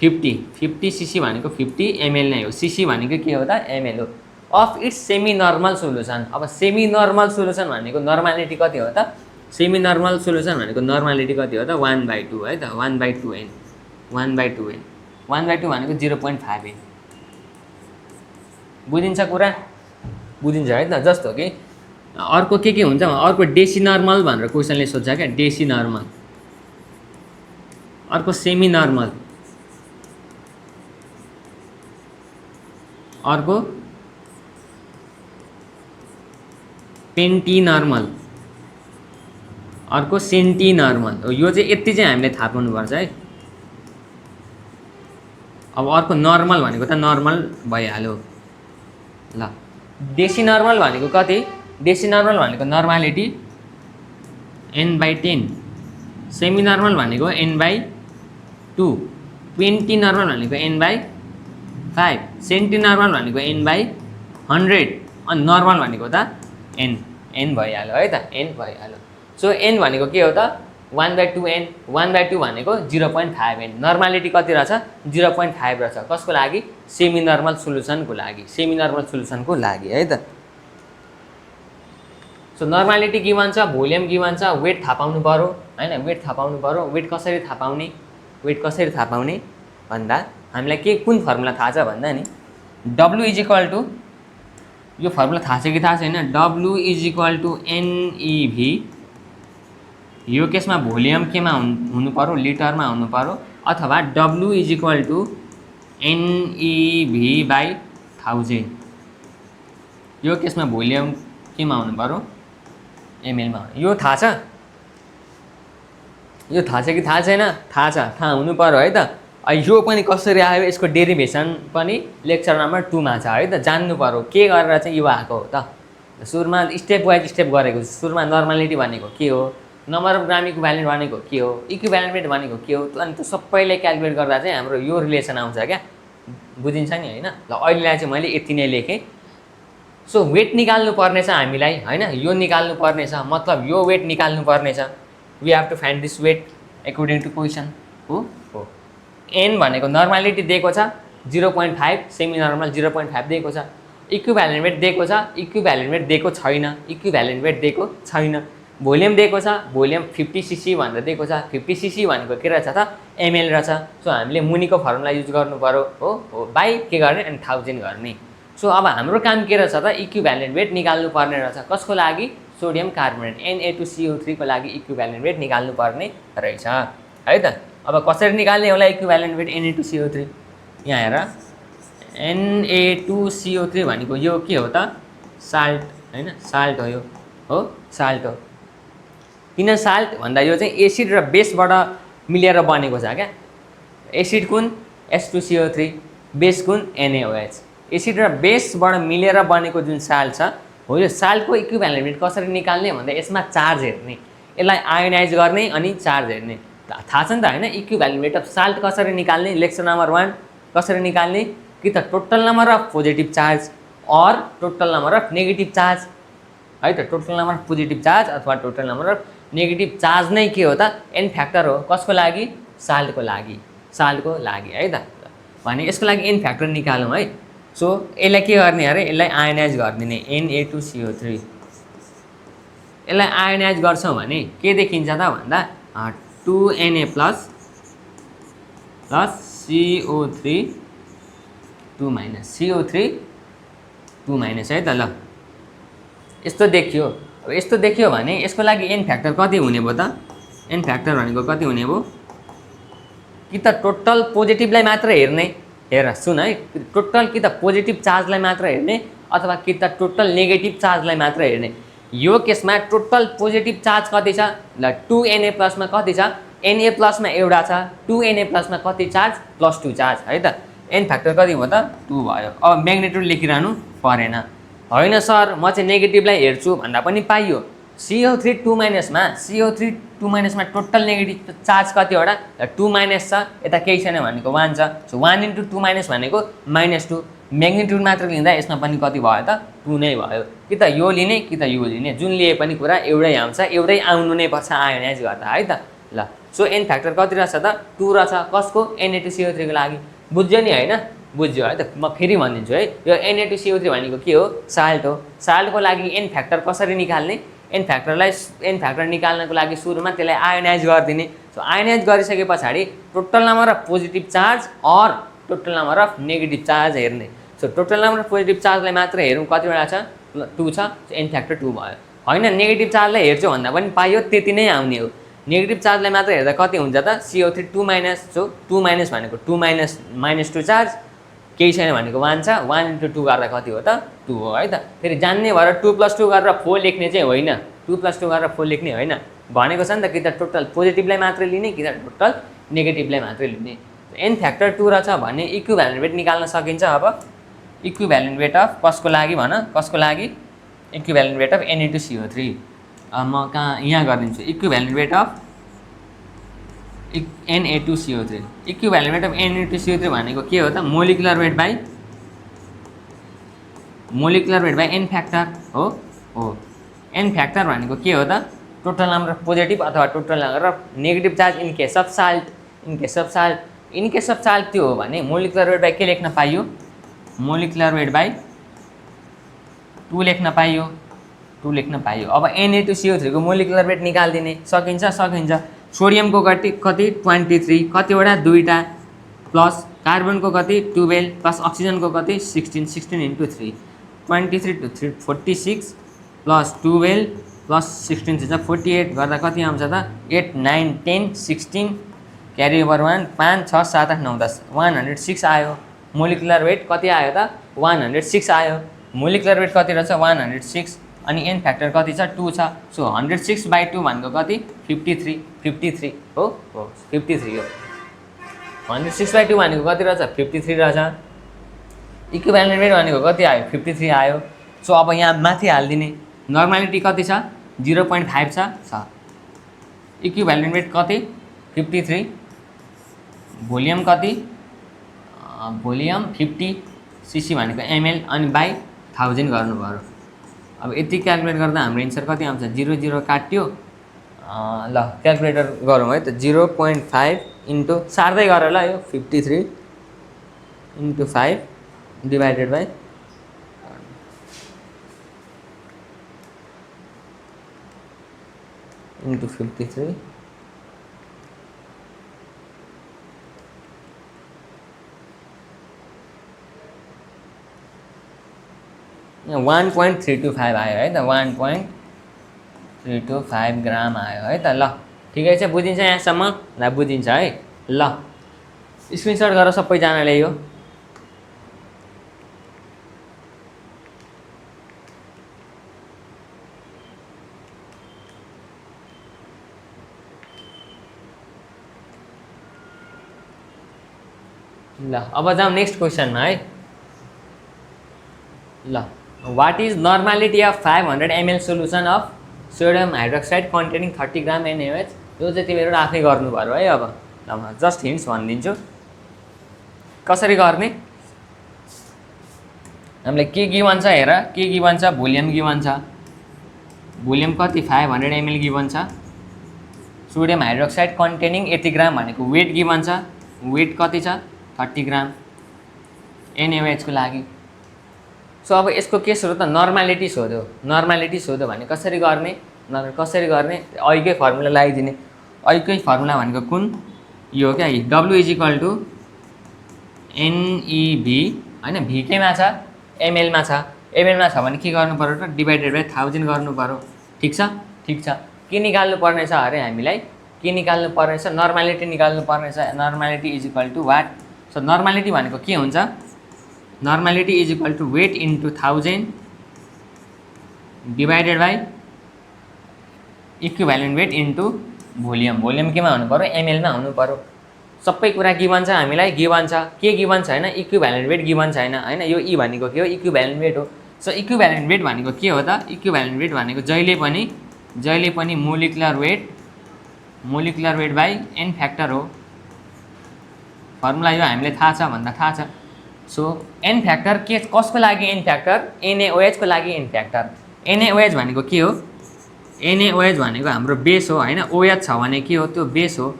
50 cc भनेको 50 ml नै हो। cc भनेको के हो त? ml हो। Of its semi normal solution. अब सेमी नर्मल सोल्युसन भनेको नर्मालिटी कति हो त? सेमी नर्मल सोल्युसन भनेको नर्मालिटी कति हो त? 1/2 है त। 1/2n 1/2 भनेको 0.5n। बुझिन्छ कुरा? बुझिन्छ है त। जस्तो कि अर्को के हुन्छ? अर्को डेसी नर्मल भनेर क्वेसनले सोध्छ क्या। डेसी नर्मल, अर्को सेमी नर्मल, अर्को पेन्टी नर्मल, अर्को सेन्टी नर्मल। यो चाहिँ यति चाहिँ हामीले थाहा पाउनुपर्छ है। अब अर्को नर्मल भनेको त नर्मल भइहाल्यो ल। डेसी नर्मल भनेको कति? डेसी नर्मल भनेको नर्मालिटी n/10, सेमी नर्मल भनेको n/2, पेन्टी नर्मल भनेको n/5, सेन्टी नर्मल भनेको n/100 अनि नर्मल भनेको त n भइहाल्यो है त। n भइहाल्यो। सो n भनेको के हो त? 1/2n। 1/2 भनेको 0.5n। नर्मालिटी कति रहेछ? 0.5 रहेछ। कसको लागि? सेमी नर्मल सोल्युसनको लागि है त। सो नर्मालिटी गिभन छ, भोल्युम गिभन छ, वेट थाहा पाउनु पर्यो हैन। वेट थाहा पाउनु पर्यो। वेट कसरी थाहा पाउने भन्दा हामीलाई कुन फर्मुला थाहा छ भन्दा नि W इज इक्वल टु, यो फर्मुला थाहा छ कि थाहा छैन? W is equal to NEV। यो केसमा भोल्युम केमा हुनु पर्यो? लिटरमा हुनु पर्यो। अथवा W is equal to NEV/1000। यो केसमा भोल्युम केमा हुनु पर्यो? ml मा। यो थाहा छ? यो थाहा छ कि थाहा छैन? थाहा छ, थाहा हुनु पर्यो है त। यो पनि कसरी आयो यसको डेरिभेसन पनि लेक्चर नम्बर 2 मा छ है त। जान्नु पर्यो के गरेर चाहिँ यो आएको हो त। सुरुमा स्टेप वाइज स्टेप गरेको छु। सुरुमा नर्मालिटी भनेको के हो, नम्बर अफ ग्राम इक्विभ्यालेन्ट भनेको के हो, इक्विभ्यालेन्ट वेट भनेको के हो, अनि त्यो सबैले क्यालकुलेट गर्दा चाहिँ हाम्रो यो रिलेसन आउँछ क्या। बुझिन्छ नि होइन? ल अहिलेलाई चाहिँ मैले यति नै लेखेँ। सो वेट निकाल्नु पर्नेछ हामीलाई होइन, यो निकाल्नु पर्नेछ, मतलब यो वेट निकाल्नु पर्नेछ। We have to find this weight according to question हो। एन भनेको नर्मालिटी दिएको छ 0.5, सेमी नर्मल 0.5 दिएको छ। इक्विभ्यालेन्ट वेट दिएको छ, इक्विभ्यालेन्ट वेट दिएको छैन, इक्विभ्यालेन्ट वेट दिएको छैन। भोल्युम दिएको छ, भोल्युम 50 cc भनेर दिएको छ। 50 cc भनेको के रहेछ त? एमएल रहेछ। सो हामीले मुनिको फर्मुला युज गर्नु पर्यो हो बाई के गर्ने अनि 1000 गर्ने। सो अब हाम्रो काम के रहेछ त? इक्विभ्यालेन्ट वेट निकाल्नु पर्ने रहेछ। कसको लागि? सोडियम कार्बोनेट Na2CO3 को लागि इक्विभ्यालेन्ट वेट निकाल्नु पर्ने रहेछ है त। अब कसरी निकाल्ने होला इक्विभ्यालेन्ट वेट Na2CO3? यहाँ हेर, Na2CO3 भनेको यो के हो त? साल्ट होइन, साल्ट हो यो हो, साल्ट हो। किन साल्ट भन्दा यो चाहिँ एसिड र बेसबाट मिलेर बनेको छ क्या। एसिड कुन? H2CO3, बेस कुन? NaOH। एसिड र बेसबाट मिलेर बनेको जुन साल्ट छ हो, यो साल्टको इक्विभ्यालेन्ट वेट कसरी निकाल्ने भन्दा यसमा चार्ज हेर्ने, यसलाई आयोनाइज गर्ने अनि चार्ज हेर्ने। थाहा छ नि त होइन? इक्विभ्यालेन्ट वेट अफ साल्ट कसरी निकाल्ने? लेक्चर नम्बर 1 कसरी निकाल्ने? कि त total number of positive charge और total number of negative charge है त। Total number of positive charge अथवा total number of negative charge नै के हो त? एन फ्याक्टर हो। कसको लागि? साल्टको लागि, साल्टको लागि है त। भने यसको लागि एन फ्याक्टर निकालौँ है। सो यसलाई के गर्ने अरे? यसलाई आयोनाइज गरिदिने Na2CO3। यसलाई आयोनाइज गर्छौँ भने के देखिन्छ त भन्दा 2Na plus CO3 2 minus CO3 2 minus है त। ल यस्तो देखियो। अब यस्तो देखियो भने यसको लागि एन फ्याक्टर कति हुने भयो त? एन फ्याक्टर भनेको कति हुने भयो? कि त टोटल पोजिटिभलाई मात्र हेर्ने, हेर सुन है, टोटल कि त पोजिटिभ चार्जलाई मात्र हेर्ने अथवा कि त टोटल नेगेटिभ चार्जलाई मात्र हेर्ने। यो केसमा टोटल पोजिटिभ चार्ज कति छ? ल 2Na प्लसमा कति छ? Na प्लसमा एउटा छ, 2Na प्लसमा कति चार्ज? +2 चार्ज है त। एन फ्याक्टर कति भयो त? 2 भयो। अब म्याग्नेट्युड लेखिरहनु परेन। होइन सर म चाहिँ नेगेटिभलाई हेर्छु भन्दा पनि पाइयो। CO3 2 माइनसमा, CO3 2 माइनसमा टोटल नेगेटिभ चार्ज कतिवटा? 2 माइनस छ, यता केही छैन भनेको 1 छ। सो 1 × 2 माइनस भनेको -2। म्याग्नेट्युड मात्र लिँदा यसमा पनि कति भयो त? 2 नै भयो। कि त यो लिने कि त यो लिने, जुन लिए पनि कुरा एउटै आउँछ, एउटै आउनु नै पर्छ आयोनाइज गर्दा है त। ल सो एन फ्याक्टर कति रहेछ त? 2 रहेछ। कसको? Na2CO3 को लागि। बुझ्यो नि होइन? बुझ्यो है त। म फेरि भनिदिन्छु है, यो Na2CO3 भनेको के हो? साल्ट हो। साल्टको लागि एन फ्याक्टर कसरी निकाल्ने? एन फ्याक्टर निकाल्नको लागि सुरुमा त्यसलाई आयोनाइज गरिदिने। सो आयोनाइज गरिसके पछाडि total number of positive charge और total number of negative charge हेर्ने। So total number of positive चार्जलाई मात्र हेरौँ, कतिवटा छ? 2 छ। एन फ्याक्टर 2 भयो। होइन नेगेटिभ चार्जलाई हेर्छु भन्दा पनि पाइयो, त्यति नै आउने हो। नेगेटिभ चार्जलाई मात्र हेर्दा कति हुन्छ त? CO3 2 minus. सो 2 माइनस भनेको 2 माइनस -2 चार्ज, केही छैन भनेको 1 छ। 1 × 2 गर्दा कति हो त? 2 हो है त। फेरि जान्ने भएर 2 + 2 गरेर 4 लेख्ने चाहिँ होइन, 2 + 2 गरेर 4 लेख्ने होइन भनेको छ नि त। कि त टोटल पोजिटिभलाई मात्र लिने कि त टोटल नेगेटिभलाई मात्र लिने। एन फ्याक्टर 2 रहेछ भने इक्विभ्यालेन्ट वेट निकाल्न सकिन्छ। अब इक्विभ्यालेन्ट वेट अफ कसको लागि भन? कसको लागि? Equivalent weight of Na2CO3। म कहाँ यहाँ गरिदिन्छु। Equivalent weight of Na2CO3। Equivalent weight of Na2CO3 भनेको के हो त? Molecular weight by an factor हो। एन फ्याक्टर भनेको के हो त? टोटल नम्बर अफ पोजिटिभ अथवा total number of negative charge in case of salt. In case of salt त्यो हो भने मोलिकुलर वेट बाई के लेख्न पाइयो? मोलिकुलर वेट बाई 2 लेख्न पाइयो, 2 लेख्न पाइयो। अब Na2CO3 को मोलिकुलर वेट निकालिदिने सकिन्छ? सकिन्छ। सोडियमको कति? 23, कतिवटा? 2टा, प्लस कार्बनको कति? 12, प्लस अक्सिजनको कति? 16 × 3 23 × 3 46 प्लस 12 प्लस 16 चाहिँ 48 गर्दा कति आउँछ त? 8 9 10 16 क्यारी ओभर 1 5 6 7 8 9 10 106 आयो। मोलिकुलर वेट कति आयो त? 106 आयो। मोलिकुलर वेट कति रहेछ? 106। अनि एन फ्याक्टर कति छ 2 छ। सो 106/2 भनेको कति 53 हो 53 हो। 106/2 भनेको कति रहेछ 53 रहेछ। इक्विभ्यालेन्ट वेट भनेको कति आयो 53 आयो। सो अब यहाँ माथि हालिदिने नर्मालिटी कति छ 0.5 छ। इक्विभ्यालेन्ट वेट कति 53, भोल्युम कति भोल्युम 50 सीसी भनेको एमएल अनि बाई 1000 गर्नु पर्यो। अब यति क्यालकुलेट गर्दा हाम्रो एन्सर कति आउँछ 0 0 काट्यो। ल क्यालकुलेटर गरौँ है त 0.5 इन्टु सार्दै गर ल यो 53 इन्टु 5 डिभाइडेड बाई इन्टु 53 1.325 आयो है त 1.325 ग्राम आयो है त। ल ठिकै छ बुझिन्छ यहाँसम्म ल बुझिन्छ है। ल स्क्रिनसट गर सबैजनाले यो। ल अब जाउँ नेक्स्ट क्वेसनमा है। ल what is normality of 500 ml solution of sodium hydroxide containing 30 gram NaOH। यो चाहिँ तिमीहरू आफै गर्नु पर्यो है। अब ल म जस्ट हिन्ट्स भनिदिन्छु कसरी गर्ने। हामीलाई के गिभन छ हेर, के गिभन छ भोल्युम गिभन छ। भोल्युम कति 500 ml गिभन छ। सोडियम हाइड्रोक्साइड कन्टेनिङ यति ग्राम भनेको वेट गिभन छ। वेट कति छ 30 ग्राम NaOH को लागि। सो अब यसको के सोध्यो त नर्मालिटी सोध्यो। नर्मालिटी सोध्यो भने कसरी गर्ने अहिकै फर्मुला लगाइदिने। अहिकै फर्मुला भनेको कुन यो क्या W is equal to NEV होइन भी केमा छ एमएलमा छ। एमएलमा छ भने के गर्नु पर्यो त डिभाइडेड बाई 1000 गर्नु पर्यो। ठिक छ ठिक छ। के निकाल्नु पर्ने छ अरे हामीलाई के निकाल्नु पर्ने छ नर्मालिटी निकाल्नु पर्ने छ। Normality is equal to what. So normality भनेको के हुन्छ normality is equal to weight into 1000 divided by equivalent weight into volume. Volume केमा हुनु पर्यो एमएलमा हुनु पर्यो। सबै कुरा गिभन छ हामीलाई गिभन छ के गिभन छैन इक्विभ्यालेन्ट वेट गिभन छैन होइन। यो ई भनेको के हो इक्विभ्यालेन्ट वेट हो। सो इक्विभ्यालेन्ट वेट भनेको के हो त इक्विभ्यालेन्ट वेट भनेको जहिले पनि molecular weight by an factor हो। फर्मुला यो हामीलाई थाहा छ भन्दा थाहा छ। सो एन फ्याक्टर के कसको लागि एन फ्याक्टर NaOH को लागि एन फ्याक्टर। NaOH भनेको के हो NaOH भनेको हाम्रो बेस हो होइन। OH छ भने के हो त्यो बेस हो।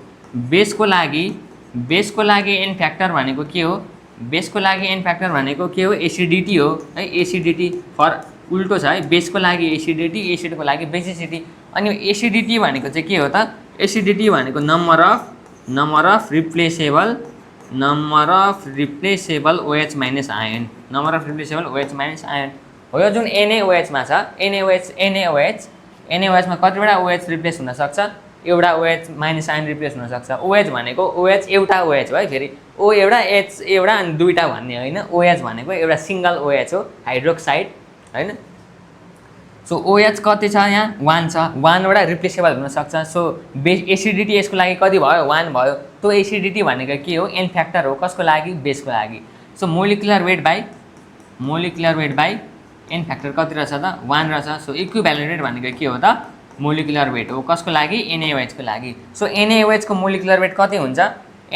बेसको लागि एन फ्याक्टर भनेको के हो बेसको लागि एन फ्याक्टर भनेको के हो एसिडिटी हो है। एसिडिटी फर उल्टो छ है बेसको लागि एसिडिटी एसिडको लागि बेसिसिटी। अनि एसिडिटी भनेको चाहिँ के हो त एसिडिटी भनेको number of replaceable OH minus ion number of replaceable OH minus ion हो। यो जुन NaOH मा छ NaOH मा कतिवटा OH रिप्लेस हुन सक्छ एउटा OH माइनस आयन रिप्लेस हुन सक्छ। OH भनेको OH एउटा OH हो है। फेरि O एउटा H एउटा अनि दुईटा भन्ने होइन। OH भनेको एउटा सिंगल OH हो हाइड्रोक्साइड होइन। सो OH कति छ यहाँ 1 छ। 1 वटा रिप्लेसेबल हुन सक्छ। सो एसिडिटी यसको लागि कति भयो 1 भयो। त्यो एसिडिटी भनेको के हो एन फ्याक्टर हो कसको लागि बेसको लागि। So molecular weight by an factor कति रहेछ त 1 रहेछ। सो इक्विभ्यालेन्ट वेट भनेको के हो त मोलिकुलर वेट हो कसको लागि NaOH को लागि। सो NaOH को मोलिकुलर वेट कति हुन्छ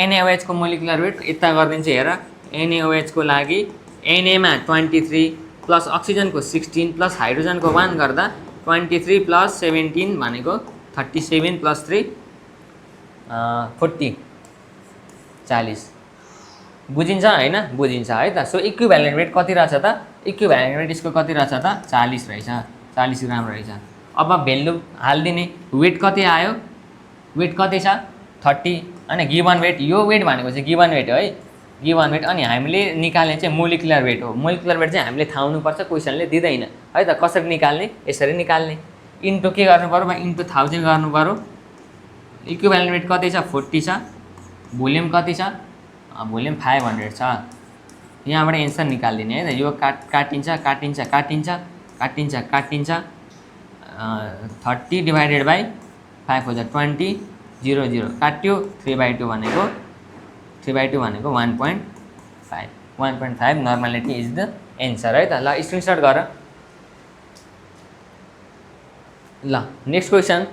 NaOH को मोलिकुलर वेट यता गरिदिन्छु हेर। NaOH को लागि Na मा 23 प्लस अक्सिजनको 16 प्लस हाइड्रोजनको 1 गर्दा 23 प्लस 17 भनेको 37 प्लस 3 40 40 बुझिन्छ होइन बुझिन्छ है त। सो इक्विभ्यालेन्ट वेट कति रहेछ त इक्विभ्यालेन्ट वेट यसको कति रहेछ त 40 रहेछ 40 ग्राम रहेछ। अब भेल्यु हालिदिने वेट कति आयो वेट कति छ 30 अनि गिभन वेट यो वेट भनेको चाहिँ गिभन वेट हो है गिभन वेट। अनि हामीले निकाल्ने चाहिँ मोलिकुलर वेट हो। मोलिकुलर वेट चाहिँ हामीले थाहा हुनुपर्छ क्वेसनले दिँदैन है त। कसरी निकाल्ने यसरी निकाल्ने इन्टु के गर्नु पर्यो इन्टु 1000 गर्नु पर्यो। इक्विभ्यालेन्ट वेट कति छ 40 छ। भोल्युम कति छ भोल्युम 500 छ। यहाँबाट एन्सर निकालिदिने है त। यो काटिन्छ 30 डिभाइडेड बाई 5 हो 20 0 0 काट्यो 3/2 भनेको 3/2 भनेको 1.5 1.5 नर्मालिटी इज द एन्सर है त। ल स्क्रिनसट गर। ल नेक्स्ट क्वेसन।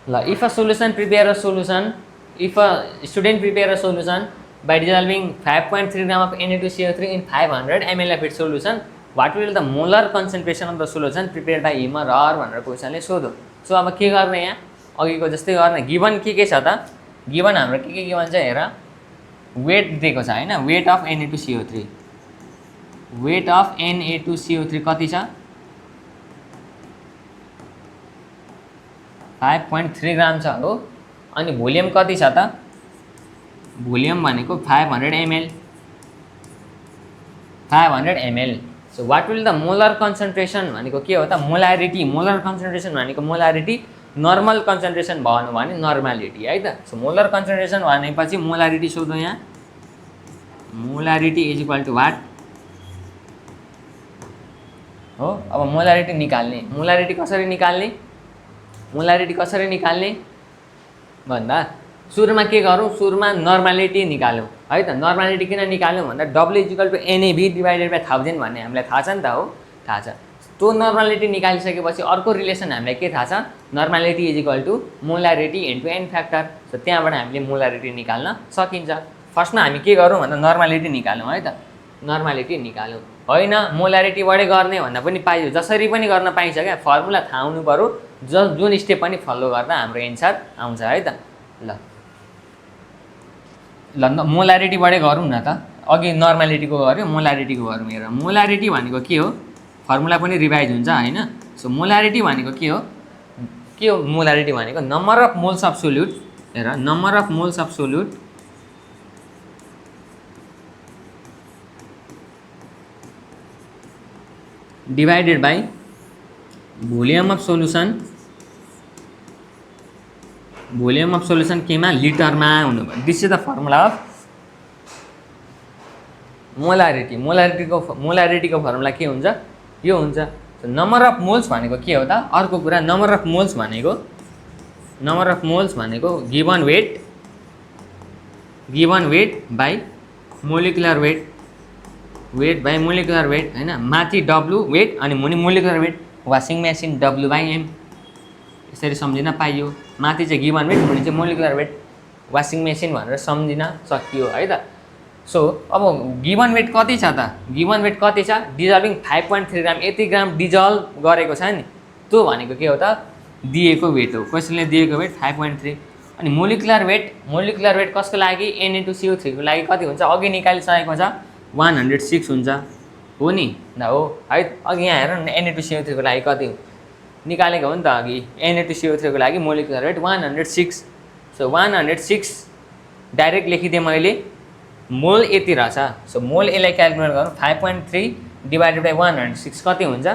ल if a solution prepare a solution if a student prepare a solution by dissolving 5.3 gram of Na2CO3 in 500 ml of its solution, what will the molar concentration of the solution prepared by him or her भनेर क्वेसनले सोध्यो। So अब के गर्ने यहाँ अघिको जस्तै गर्ने। Given के छ त गिभन हाम्रो के गिभन छ हेर वेट दिएको छ हैन weight of Na2CO3 weight of Na2CO3 कति छ 5.3 ग्राम छ हो। अनि भोल्युम कति छ त भोल्युम भनेको 500 ml 500 ml। So what will the molar concentration भनेको के हो त मोलारिटी मोलर कन्सन्ट्रेसन भनेको मोलारिटी नर्मल कन्सन्ट्रेसन भन्नु भने नर्मालिटी है त। सो मोलर कन्सन्ट्रेसन भनेपछि मोलारिटी सोध्नु यहाँ molarity is equal to what हो। अब मोलारिटी निकाल्ने मोलारिटी कसरी निकाल्ने भन्दा सुरुमा के गरौँ सुरुमा नर्मालिटी निकाल्यौँ है त। नर्मालिटी किन निकाल्यौँ भन्दा W is equal to NAV divided by 1000 भन्ने हामीलाई थाहा छ नि त हो थाहा छ। त्यो नर्मालिटी निकालिसकेपछि अर्को रिलेसन हामीलाई के थाहा छ normality is equal to molarity into an factor. So त्यहाँबाट हामीले मोलारिटी निकाल्न सकिन्छ। फर्स्टमा हामी के गरौँ भन्दा नर्मालिटी निकाल्यौँ है त नर्मालिटी निकाल्यौँ होइन मोलारिटीबाटै गर्ने भन्दा पनि पाइयो जसरी पनि गर्न पाइन्छ क्या फर्मुला थाहा हुनु पऱ्यो जुन स्टेप पनि फलो गर्दा हाम्रो एन्सर आउँछ है त। ल मोलारिटीबाटै गरौँ न त अघि नर्मालिटीको गऱ्यो मोलारिटीको गरौँ। हेर मोलारिटी भनेको के हो फर्मुला पनि रिभाइज हुन्छ होइन। सो मोलारिटी भनेको के हो मोलारिटी भनेको number of moles of solute हेर number of moles of solute divided by volume of solution केमा लिटरमा हुनुपर्छ। This is the formula of मोलारिटीको फर्मुला के हुन्छ यो हुन्छ। नम्बर अफ मोल्स भनेको के हो त अर्को कुरा नम्बर अफ मोल्स भनेको given weight by molecular weight by molecular weight हैन माथि W वेट अनि मुनि molecular weight washing machine W/m यसरी सम्झिन पाइयो। माथि चाहिँ गिभन वेट मुनि चाहिँ मोलिकुलर वेट वासिङ मेसिन भनेर सम्झिन सकियो है त। सो अब गिभन वेट कति छ डिजल्भिङ 5.3 ग्राम यति ग्राम डिजल्भ गरेको छ नि त्यो भनेको के हो त दिएको वेट हो। क्वेसनले दिएको वेट 5.3 अनि मोलिकुलर वेट कसको लागि Na2CO3 को लागि कति हुन्छ अघि निकालिसकेको छ 106 हुन्छ हो नि न हो है। अघि यहाँ हेर Na2CO3 को लागि कति निकालेको हो नि त अघि Na2CO3 को लागि मोलिकुलर वेट 106। सो 106 डाइरेक्ट लेखिदिएँ मैले मोल यति रहेछ। सो मोल यसलाई क्यालकुलेट गरौँ 5.3 डिभाइडेड बाई 106 कति हुन्छ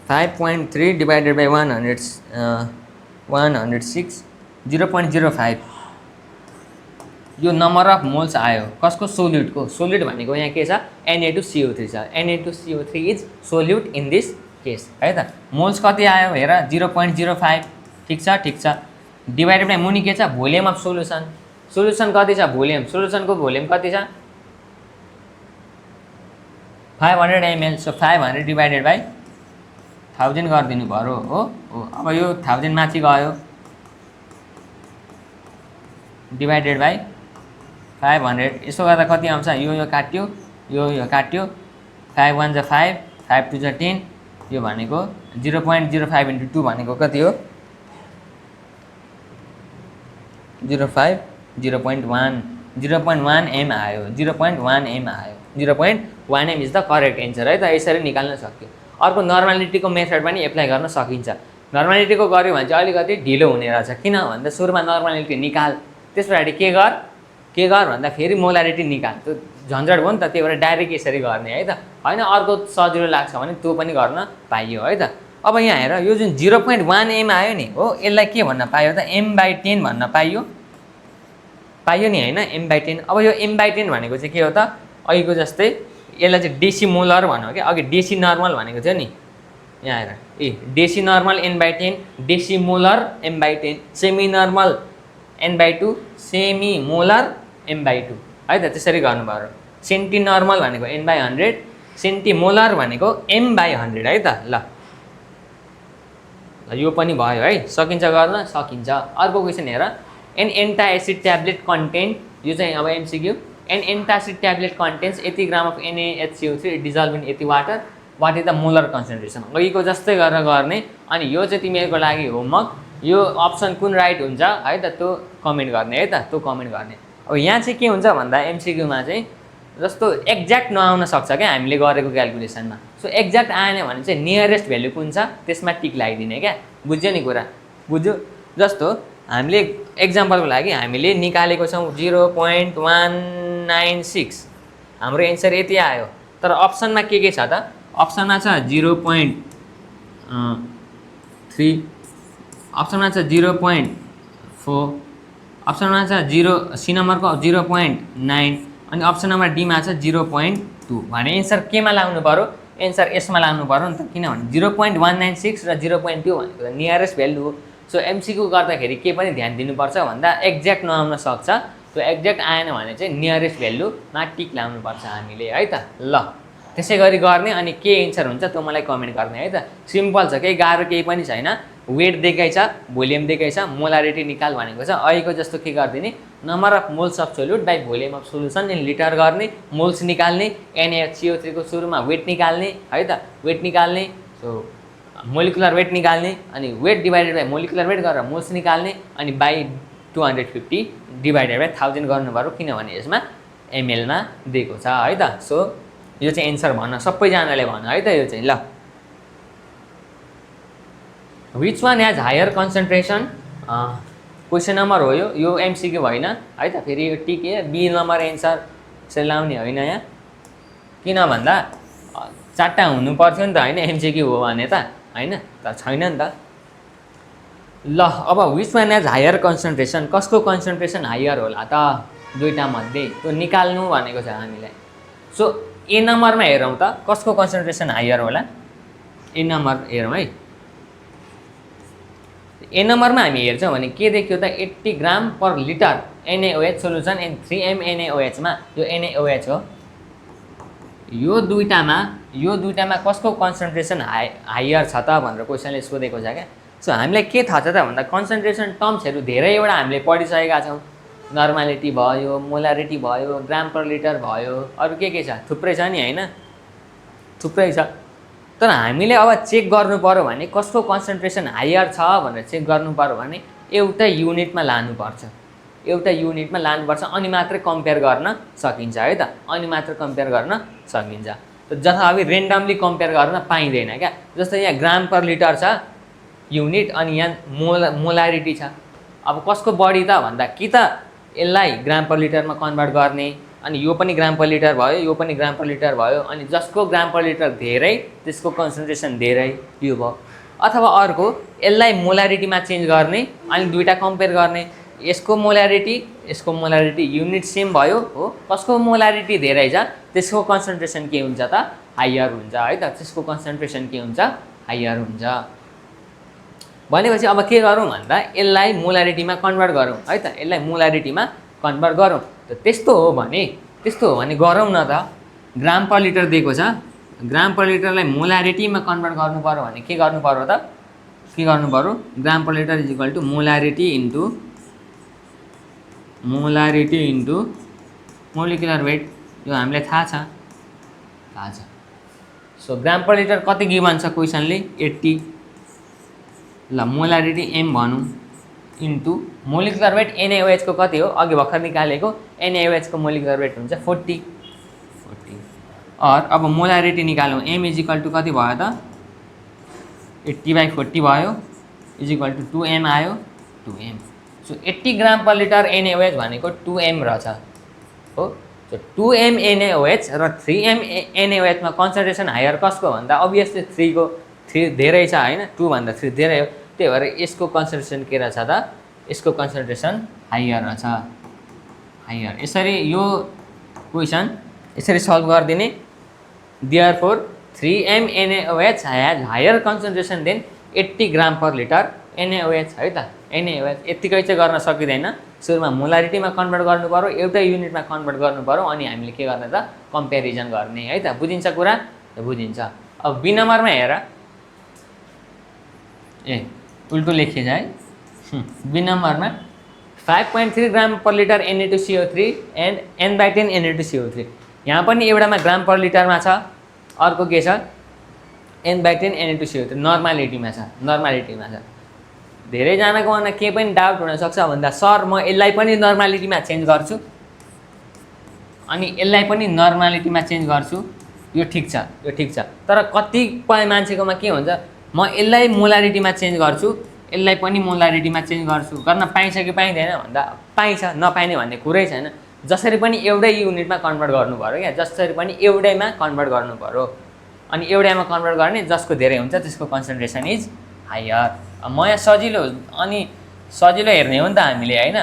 5.3 डिभाइडेड बाई 106 0.05 यो नम्बर अफ मोल्स आयो कसको सोल्युट भनेको यहाँ के छ Na2CO3 छ। Na2CO3 is solute in this case है त। मोल्स कति आयो हेर 0.05 ठिक छ डिभाइडेड बाई मुनि के छ भोल्युम अफ सोल्युसन कति छ सोल्युसनको भोल्युम कति छ 500 ml। सो 500 डिभाइडेड बाई 1000 गरिदिनु पर्यो हो। अब यो 1000 माथि गयो डिभाइडेड बाई 500 यसो गर्दा कति आउँछ यो काट्यो यो काट्यो 5 1 जा 5 5 2 जा 10 यो भनेको 0.05 × 2 भनेको कति हो 0.1 m आयो 0.1 m is the correct answer है त। यसरी निकाल्न सक्यो। अर्को नर्मालिटीको मेथड पनि एप्लाई गर्न सकिन्छ। नर्मालिटीको गऱ्यो भने चाहिँ अलिकति ढिलो हुने रहेछ किन भन्दा सुरुमा नर्मालिटी निकाल त्यस पछाडि के गर भन्दा फेरि मोलारिटी निकाल त्यो झन्झट हो नि त। त्यही भएर डाइरेक्ट यसरी गर्ने है त होइन। अर्को सजिलो लाग्छ भने त्यो पनि गर्न पाइयो है त। अब यहाँ हेर यो जुन 0.1 m आयो नि हो यसलाई के भन्न पायो त m/10 भन्न पाइयो नि होइन m/10। अब यो m/10 भनेको चाहिँ के हो त अघिको जस्तै यसलाई चाहिँ डेसिमोलर भन्यो क्या, अघि डेसी नर्मल भनेको थियो नि, यहाँ आएर deci normal n/10, decimolar m/10, semi normal n/2, semi molar m/2 है त, त्यसरी गर्नुभयो। सेन्टी नर्मल भनेको n/100, सेन्टिमोलर भनेको m/100 है त। ल यो पनि भयो है, सकिन्छ गर्न, सकिन्छ। अर्को क्वेसन हेर, एन एन्टासिड ट्याब्लेट कन्टेन्ट, यो चाहिँ अब MCQ, an antacid tablet contents 80 gram of NaHCO3 dissolve in 80 water, what is the molar concentration. अघिको जस्तै गरेर गर्ने। अनि यो चाहिँ तिमीहरूको लागि होमवर्क, यो अप्सन कुन राइट हुन्छ है त त्यो कमेन्ट गर्ने है त, त्यो कमेन्ट गर्ने। अब यहाँ चाहिँ के हुन्छ भन्दा एमसिक्यूमा चाहिँ जस्तो एक्ज्याक्ट नआउन सक्छ क्या हामीले गरेको क्यालकुलेसनमा। सो एक्ज्याक्ट आएन भने चाहिँ नियरेस्ट भ्यालु कुन छ त्यसमा टिक लगाइदिने क्या, बुझ्यो नि कुरा, बुझ्यो। जस्तो हामीले एक्जाम्पलको लागि हामीले निकालेको छौँ 0.196, हाम्रो एन्सर यति आयो। तर अप्सनमा के छ त, अप्सनमा छ 0.3, अप्सनमा छ 0.4, अप्सनमा छ 0, सी नम्बरको 0.9, अनि अप्सन नम्बर डीमा छ 0.2। भने एन्सर केमा लाग्नु पऱ्यो, एन्सर यसमा लाग्नु पऱ्यो नि त, किनभने 0.196 र 0.2 भनेको त नियरेस्ट भ्यालु हो। सो एमसिक्यू गर्दाखेरि के पनि ध्यान दिनुपर्छ भन्दा एक्ज्याक्ट नआउन सक्छ, त्यो एक्ज्याक्ट आएन भने चाहिँ नियरेस्ट भ्यालुमा टिक लाउनुपर्छ हामीले है त। ल त्यसै गरी गर्ने, अनि के एन्सर हुन्छ त्यो मलाई कमेन्ट गर्ने है त। सिम्पल छ, केही गाह्रो केही पनि छैन। वेट दिएकै छ, भोल्युम दिएकै छ, मोलारिटी निकाल भनेको छ। अहिलेको जस्तो के गरिदिने, number of moles of solute by volume of solution in litre गर्ने, मोल्स निकाल्ने, NaHCO3 को सुरुमा वेट निकाल्ने है त, वेट निकाल्ने। सो मोलिकुलर वेट निकाल्ने, अनि weight divided by molecular weight गरेर मोल्स निकाल्ने, अनि बाई 250 डिभाइडेड बाई 1000 गर्नुभयो, किनभने यसमा ml-मा दिएको छ है त। सो यो चाहिँ एन्सर भन्न सबैजनाले भन है त, यो चाहिँ ल। Which one has higher concentration, question number हो यो एमसिक्यू होइन है त। फेरि यो टिके बी नम्बर एन्सर यसरी लाउने होइन यहाँ, किन भन्दा 4टा हुनु पर्थ्यो नि त होइन, एमसिक्यू हो भने त होइन, तर छैन नि त। ल अब which one has higher concentration, कसको कन्सन्ट्रेसन हायर होला त दुईटा मध्ये, त्यो निकाल्नु भनेको छ हामीलाई। सो ए नम्बरमा हेरौँ त कसको कन्सन्ट्रेसन हायर होला, ए नम्बर हेरौँ है। ए नम्बरमा हामी हेर्छौँ भने के देखियो त, 80 gram per litre NaOH solution and 3m NaOH मा, यो NaOH हो। यो दुईटामा कसको कन्सन्ट्रेसन हायर छ त भनेर क्वेसनले सोधेको छ क्या। सो हामीलाई के थाहा छ त भन्दा कन्सन्ट्रेसन टर्म्सहरू धेरैवटा हामीले पढिसकेका छौँ। नर्मालिटी भयो, मोलारिटी भयो, ग्राम पर लिटर भयो, अरू के छ थुप्रै छ नि होइन, थुप्रै छ। तर हामीले अब चेक गर्नु पर्यो भने कसको कन्सन्ट्रेसन हायर छ भनेर चेक गर्नु पर्यो भने एउटा युनिटमा लानुपर्छ, एउटा युनिटमा लानुपर्छ, अनि मात्रै कम्पेयर गर्न सकिन्छ है त, अनि मात्र कम्पेयर गर्न सकिन्छ। त जथाभावी रेन्डमली कम्पेयर गर्न पाइँदैन क्या। जस्तै यहाँ ग्राम पर लिटर छ युनिट, अनि यहाँ मोलारिटी छ। अब कसको बढी त भन्दा कि त यसलाई ग्राम पर लिटरमा कन्भर्ट गर्ने, अनि यो पनि ग्राम पर लिटर भयो, यो पनि ग्राम पर लिटर भयो, अनि जसको ग्राम पर लिटर धेरै त्यसको कन्सन्ट्रेसन धेरै यो भयो। अथवा अर्को यसलाई मोलारिटीमा चेन्ज गर्ने, अनि दुईटा कम्पेयर गर्ने, यसको मोलारिटी युनिट सेम भयो हो, कसको मोलारिटी धेरै छ त्यसको कन्सन्ट्रेसन के हुन्छ त हायर हुन्छ है त, त्यसको कन्सन्ट्रेसन के हुन्छ हायर हुन्छ। भनेपछि अब के गरौँ भन्दा यसलाई मोलारिटीमा कन्भर्ट गरौँ है त, यसलाई मोलारिटीमा कन्भर्ट गरौँ। त त्यस्तो हो भने गरौँ न त। ग्राम पर लिटर दिएको छ, ग्राम पर लिटरलाई मोलारिटीमा कन्भर्ट गर्नु पर्यो भने के गर्नु पर्यो त, के गर्नु पर्यो, gram per litre is equal to molarity into molecular weight, यो हामीलाई थाहा छ। सो ग्राम पर लिटर कति गिभन छ क्वेसनले 80, ल मोलारिटी m भनौँ इन्टु मोलिकुलर वेट NaOH को कति हो, अघि भर्खर निकालेको NaOH को मोलिकुलर वेट हुन्छ 40। अब मोलारिटी निकालौँ, m इज इक्वल टु कति भयो त 80/40 भयो, इज इक्वल टु 2m आयो, 2m। So 80 gram per litre NaOH भनेको 2m रहेछ हो। सो 2m NaOH र 3m NaOH मा कन्सन्ट्रेसन हायर कसको भन्दा अभियसली 3 धेरै छ होइन, 2 भन्दा 3 धेरै हो, त्यही भएर यसको कन्सन्ट्रेसन के रहेछ त, यसको कन्सन्ट्रेसन हायर रहेछ, हायर। यसरी यो क्वेसन यसरी सल्भ गरिदिने, therefore 3m NaOH has higher concentration than 80 gram per litre NaOH है त। NaOH यतिकै चाहिँ गर्न सकिँदैन, सुरुमा मोलारिटीमा कन्भर्ट गर्नु पर्यो, एउटै युनिटमा कन्भर्ट गर्नु पर्यो, अनि हामीले के गर्ने त कम्पेरिजन गर्ने है त। बुझिन्छ कुरा? बुझिन्छ। अब बी नम्बरमा हेर, उल्टो लेखिएछ है। बी नम्बरमा 5.3 ग्राम per litre Na2CO3 and N/10 Na2CO3। यहाँ पनि एउटामा ग्राम पर लिटरमा छ, अर्को के छ N/10 Na2CO3 नर्मालिटीमा छ। धेरैजनाको मनमा के पनि डाउट हुनसक्छ भन्दा सर म यसलाई पनि नर्मालिटीमा चेन्ज गर्छु अनि यसलाई पनि नर्मालिटीमा चेन्ज गर्छु, यो ठिक छ। तर कतिपय मान्छेकोमा के हुन्छ, म यसलाई मोलारिटीमा चेन्ज गर्छु, यसलाई पनि मोलारिटीमा चेन्ज गर्छु, गर्न पाइन्छ कि पाइँदैन भन्दा पाइन्छ, नपाइने भन्ने कुरै छैन। जसरी पनि एउटै युनिटमा कन्भर्ट गर्नु पर्यो क्या, जसरी पनि एउटैमा कन्भर्ट गर्नु पर्यो। अनि एउटैमा कन्भर्ट गर्ने जसको धेरै हुन्छ त्यसको कन्सन्ट्रेसन इज हायर। म यहाँ सजिलो हेर्ने हो नि त हामीले होइन,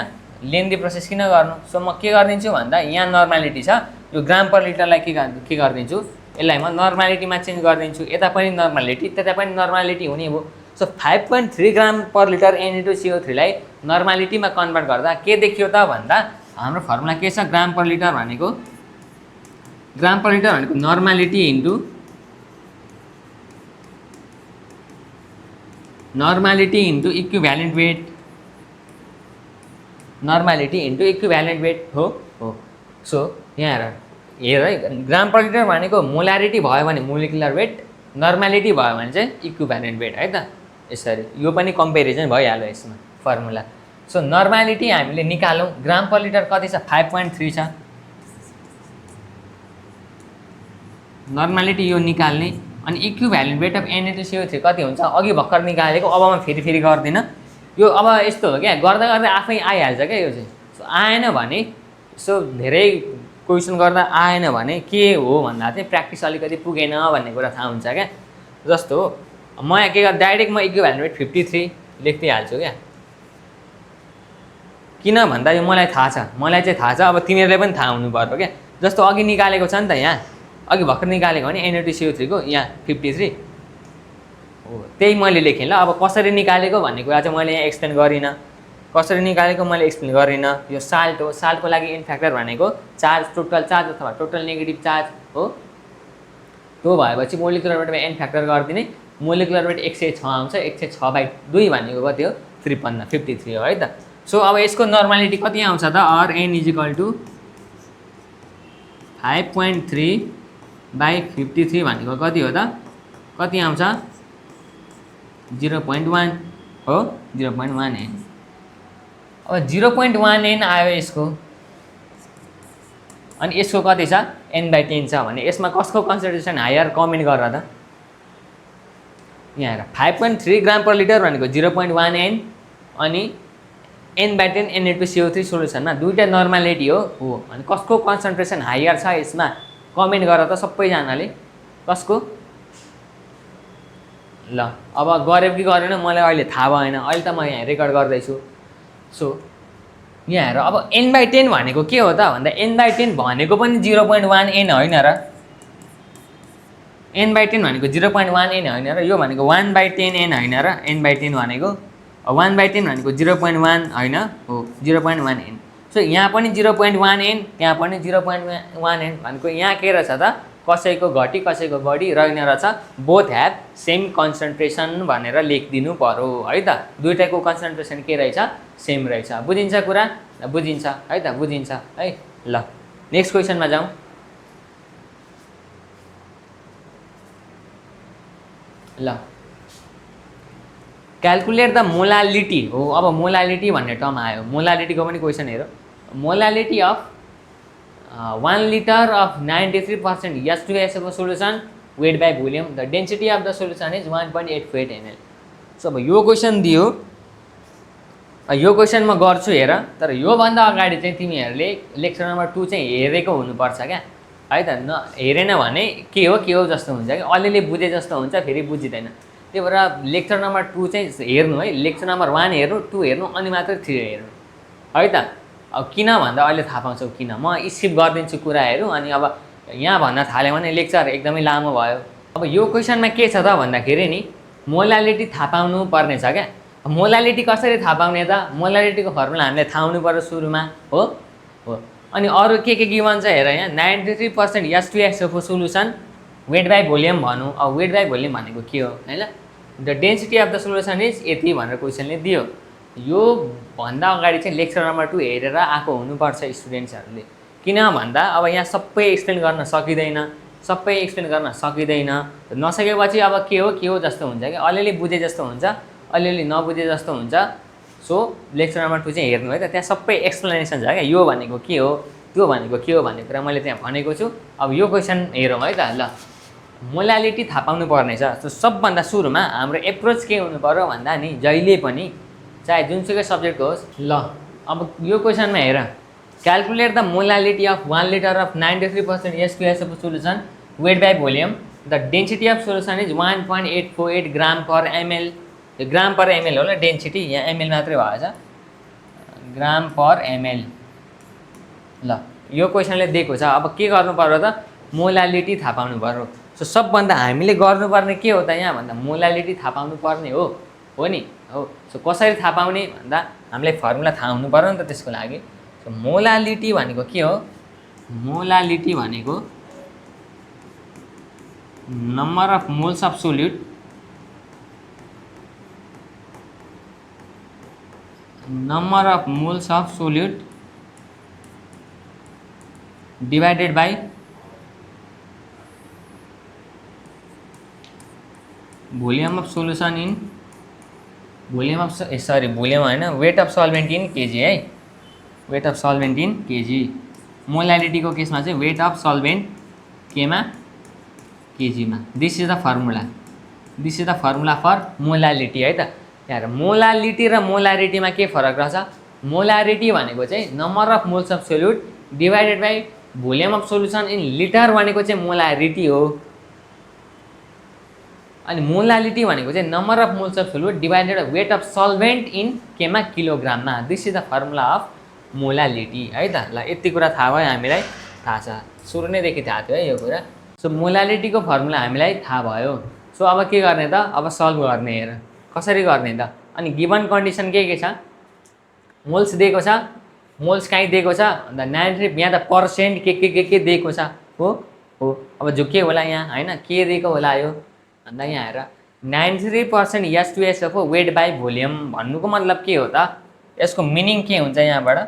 लेन्दी प्रोसेस किन गर्नु। सो म के गरिदिन्छु भन्दा यहाँ नर्मालिटी छ, यो ग्राम पर लिटरलाई के गरिदिन्छु, यसलाई म नर्मालिटीमा चेन्ज गरिदिन्छु, यता पनि नर्मालिटी त्यता पनि नर्मालिटी हुने भयो। सो 5.3 ग्राम पर लिटर Na2CO3 लाई नर्मालिटीमा कन्भर्ट गर्दा के देखियो त भन्दा हाम्रो फर्मुला के छ, ग्राम पर लिटर भनेको normality into equivalent weight, normality into equivalent weight हो। सो यहाँ हेर है, ग्राम पर लिटर भनेको मोलारिटी भयो भने मोलिकुलर वेट, नर्मालिटी भयो भने चाहिँ इक्विभ्यालेन्ट वेट है त। यसरी यो पनि कम्पेरिजन भइहाल्यो यसमा फर्मुला। सो नर्मालिटी हामीले निकालौँ, ग्राम पर लिटर कति छ 5.3 छ, नर्मालिटी यो निकाल्ने, अनि इक्विभ्यालेन्ट वेट अफ Na2CO3 कति हुन्छ अघि भर्खर निकालेको, अब म फेरि गर्दिनँ यो। अब यस्तो हो क्या, गर्दा गर्दै आफै आइहाल्छ क्या यो चाहिँ। सो आएन भने, सो धेरै क्वेसन गर्दा आएन भने के हो भन्दा चाहिँ प्र्याक्टिस अलिकति पुगेन भन्ने कुरा थाहा हुन्छ क्या। जस्तो म यहाँ के गर्दा डाइरेक्ट म इक्विभ्यालेन्ट वेट 53 लेखिदिइहाल्छु क्या, किन भन्दा यो मलाई थाहा छ, अब तिमीहरूलाई पनि थाहा हुनु पर्यो क्या। जस्तो अघि निकालेको छ नि त, यहाँ अघि भर्खर निकालेको भने Na2CO3 को यहाँ 53 हो, त्यही मैले लेखेँ ल। अब कसरी निकालेको भन्ने कुरा चाहिँ मैले यहाँ एक्सप्लेन गरिनँ, कसरी निकालेको मैले एक्सप्लेन गरिनँ। यो साल्ट हो, साल्टको लागि एन फ्याक्टर भनेको चार्ज, टोटल चार्ज अथवा टोटल नेगेटिभ चार्ज हो। त्यो भएपछि मोलिकुलर वेटमा एन फ्याक्टर गरिदिने, मोलिकुलर वेट 106 आउँछ, 106/2 भनेको कति हो 53 हो है त। सो अब यसको नर्मालिटी कति आउँछ त, Rn = 5.3/53 भनेको कति हो त, कति आउँछ 0.1 हो, 0.1 n। अब 0.1 n आयो यसको, अनि यसको कति छ N/10 छ भने यसमा कसको कन्सन्ट्रेसन हायर कमेन्ट गर त। यहाँ हेर 5.3 ग्राम पर लिटर भनेको 0.1 n, अनि N/10 Na2CO3 सोल्युसनमा दुईटा नर्मालिटी हो अनि कसको कन्सन्ट्रेसन हायर छ यसमा कमेन्ट गर त सबैजनाले, कसको। ल अब गऱ्यो कि गरेन मलाई अहिले थाहा भएन, अहिले त म यहाँ रेकर्ड गर्दैछु। सो यहाँ हेर, अब N/10 भनेको के हो त भन्दा N/10 भनेको पनि 0.1 n होइन र, N/10 भनेको 0.1 n होइन र, यो भनेको 1/10 n होइन र। N/10 भनेको 1/10 भनेको 0.1 होइन हो, 0.1 n। सो यहाँ पनि 0.1 n, त्यहाँ पनि 0.1 n भनेको यहाँ के रहेछ त, कसैको घटी कसैको बढी रहेन रहेछ, बोथ ह्याभ सेम कन्सन्ट्रेसन भनेर लेखिदिनु पर्यो है त। दुईटाको कन्सन्ट्रेसन के रहेछ, सेम रहेछ। बुझिन्छ कुरा, बुझिन्छ है त, बुझिन्छ है। ल नेक्स्ट क्वेसनमा जाउँ। ल क्यालकुलेट द मोलालिटी हो। अब मोलालिटी भन्ने टर्म आयो, मोलालिटीको पनि क्वेसन हेरौँ। Molality of 1 liter of 93% H2SO solution weight by volume, the density of the solution is 1.88 ml। So अब यो क्वेसन दियो, यो क्वेसन म गर्छु हेर, तर योभन्दा अगाडि चाहिँ तिमीहरूले लेक्चर नम्बर 2 चाहिँ हेरेको हुनुपर्छ क्या है त। हेरेन भने के हो जस्तो हुन्छ क्या, अलिअलि बुझे जस्तो हुन्छ फेरि बुझिँदैन। त्यही भएर लेक्चर नम्बर 2 चाहिँ हेर्नु है, लेक्चर नम्बर 1 हेर्नु, 2 हेर्नु, अनि मात्र 3 हेर्नु है त। अब किन भन्दा अहिले थाहा पाउँछौ किन, म स्किप गरिदिन्छु कुराहरू, अनि अब यहाँ भन्न थाल्यो भने लेक्चर एकदमै लामो भयो। अब यो क्वेसनमा के छ त भन्दाखेरि नि मोलालिटी थाहा पाउनु पर्ने छ क्या। मोलालिटी कसरी थाहा पाउने त? मोलालिटीको फर्मुला हामीले थाहा हुनु पर्यो सुरुमा, हो हो। अनि अरू के गिभन छ हेर, यहाँ 93% H2SO4 solution weight by volume भनौँ। अब वेट बाई भोल्युम भनेको के हो होइन? The density of the solution is यति भनेर क्वेसनले दियो। यो भन्दा अगाडि चाहिँ लेक्चर नम्बर 2 हेरेर आएको हुनुपर्छ स्टुडेन्ट्सहरूले। किन भन्दा अब यहाँ सबै एक्सप्लेन गर्न सकिँदैन, नसकेपछि अब के हो जस्तो हुन्छ कि अलिअलि बुझे जस्तो हुन्छ, अलिअलि नबुझे जस्तो हुन्छ। सो लेक्चर नम्बर 2 चाहिँ हेर्नु है त, त्यहाँ सबै एक्सप्लेनेसन छ क्या। यो भनेको के हो, त्यो भनेको के हो भन्ने कुरा मैले त्यहाँ भनेको छु। अब यो क्वेसन हेरौँ है त। ल, मोलालिटी थाहा पाउनु पर्ने छ। सो सबभन्दा सुरुमा हाम्रो एप्रोच के हुनु पर्यो भन्दा नि जहिले पनि चाहे जुनसुकै सब्जेक्ट होस्। ल, अब यो क्वेसनमा हेर, calculate the molality of 1 litre of 93% H2SO4 solution weight by volume. The density of solution is 1.848 gram per ml. Gram per ml होला डेन्सिटी, यहाँ एमएल मात्रै भएछ, ग्राम पर एमएल। ल, यो क्वेसनले दिएको छ। अब के गर्नु पर्यो त? मोलालिटी थाहा पाउनु पर्यो। सो सबभन्दा हामीले गर्नुपर्ने के हो त यहाँ भन्दा मोलालिटी थाहा पाउनु पर्ने हो नि, हो। सो कसरी थाहा पाउने भन्दा हामीलाई फर्मुला थाहा हुनु पर्यो नि त त्यसको लागि। सो मोलालिटी भनेको के हो? मोलालिटी भनेको number of moles of solute divided by volume of solution in volume होइन, weight of solvent in KG है, weight of solvent in KG. मोलालिटीको केसमा चाहिँ वेट अफ सल्भेन्ट केमा, केजीमा। This is the formula for molality है त। यहाँ मोलालिटी र मोलारिटीमा के फरक रहेछ? मोलारिटी भनेको चाहिँ number of moles of solute divided by volume of solution in litre भनेको चाहिँ मोलारिटी हो। अनि मोलालिटी भनेको चाहिँ number of moles of solute divided by weight of solvent in केमा, किलोग्राममा। This is the formula of molality है त। ल, यति कुरा थाहा भयो हामीलाई, थाहा छ, सुरु नैदेखि थाहा थियो है यो कुरा। सो मोलालिटीको फर्मुला हामीलाई थाहा भयो। सो अब के गर्ने त? अब सल्भ गर्ने। हेर कसरी गर्ने त? अनि गिभन कन्डिसन के छ? मोल्स दिएको छ, मोल्स कहीँ दिएको छ भन्दा 93, यहाँ त पर्सेन्ट के दिएको छ, हो। अब जो के होला यहाँ होइन, के दिएको होला यो भन्दा यहाँ हेर 93% H2SO4 वेट बाई भोल्युम भन्नुको मतलब के हो त? यसको मिनिङ के हुन्छ यहाँबाट?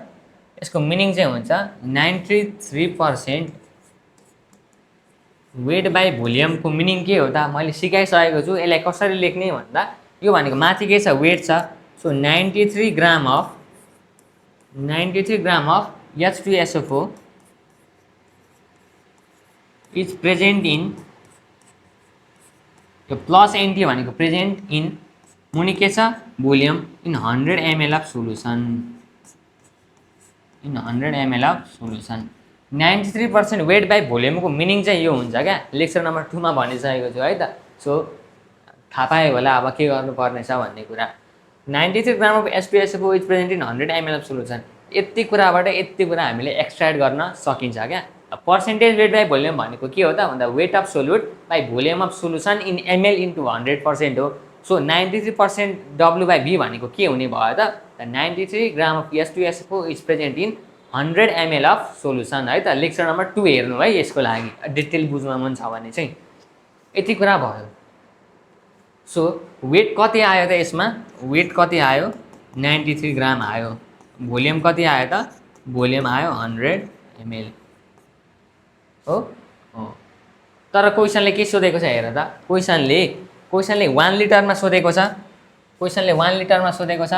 यसको मिनिङ चाहिँ हुन्छ 93% वेट बाई भोल्युमको मिनिङ के हो त? मैले सिकाइसकेको छु। यसलाई कसरी लेख्ने भन्दा यो भनेको माथि के छ? वेट छ। So 93 gram of H2SO4 is present in, यो प्लस एनटी भनेको प्रेजेन्ट इन, मुनि के छ? Volume in 100 ml of solution, 93% weight by भोल्युमको मिनिङ चाहिँ यो हुन्छ क्या। लेक्चर नम्बर 2 मा भनिसकेको छु है त। सो थाहा पायो होला अब के गर्नुपर्ने छ भन्ने कुरा। 93 gram of H2SO4 is present in 100 ml of solution. यति कुराबाट यति कुरा हामीले एक्सट्र्याक्ट गर्न सकिन्छ क्या। पर्सेन्टेज वेट बाई भोल्युम भनेको के हो त भन्दा weight of solute by volume of solution in ML into 100% हो। सो 93% W/V भनेको के हुने भयो त? 93 gram of H2SO4 is present in 100 ml of solution है त। लेक्चर नम्बर 2 हेर्नु है यसको लागि, डिटेल बुझ्न मन छ भने चाहिँ। यति कुरा भयो। सो वेट कति आयो त यसमा? वेट कति आयो? 93 ग्राम आयो। भोल्युम कति आयो त? भोल्युम आयो 100 ml हो। तर क्वेसनले के सोधेको छ हेर त? क्वेसनले 1 लिटरमा सोधेको छ। 1 लिटरमा सोधेको छ,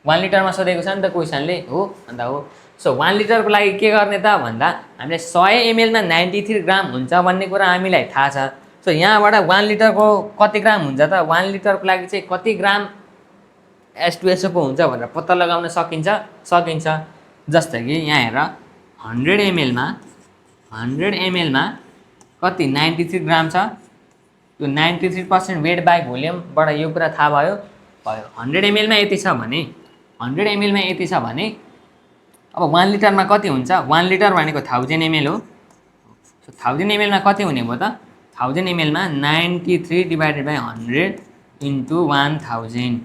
1 लिटरमा सोधेको छ नि त क्वेसनले, हो भन्दा हो। सो 1 लिटरको लागि के गर्ने त भन्दा हामीले 100 ml मा 93 ग्राम हुन्छ भन्ने कुरा हामीलाई थाहा छ। सो यहाँबाट 1 लिटरको कति ग्राम हुन्छ त? 1 लिटरको लागि चाहिँ कति ग्राम H2SO4 हुन्छ भनेर पत्ता लगाउन सकिन्छ। जस्तै कि यहाँ हेर 100 ml मा कति 93 ग्राम छ। यो 93% वेट बाई भोल्युमबाट यो कुरा थाहा भयो। 100 ml मा यति छ भने 100 ml मा यति छ भने अब 1 लिटरमा कति हुन्छ? 1 लिटर भनेको 1000 ml हो। 1000 ml मा कति हुने भयो त 1000 ml मा 93 डिभाइडेड बाई 100 इन्टु 1000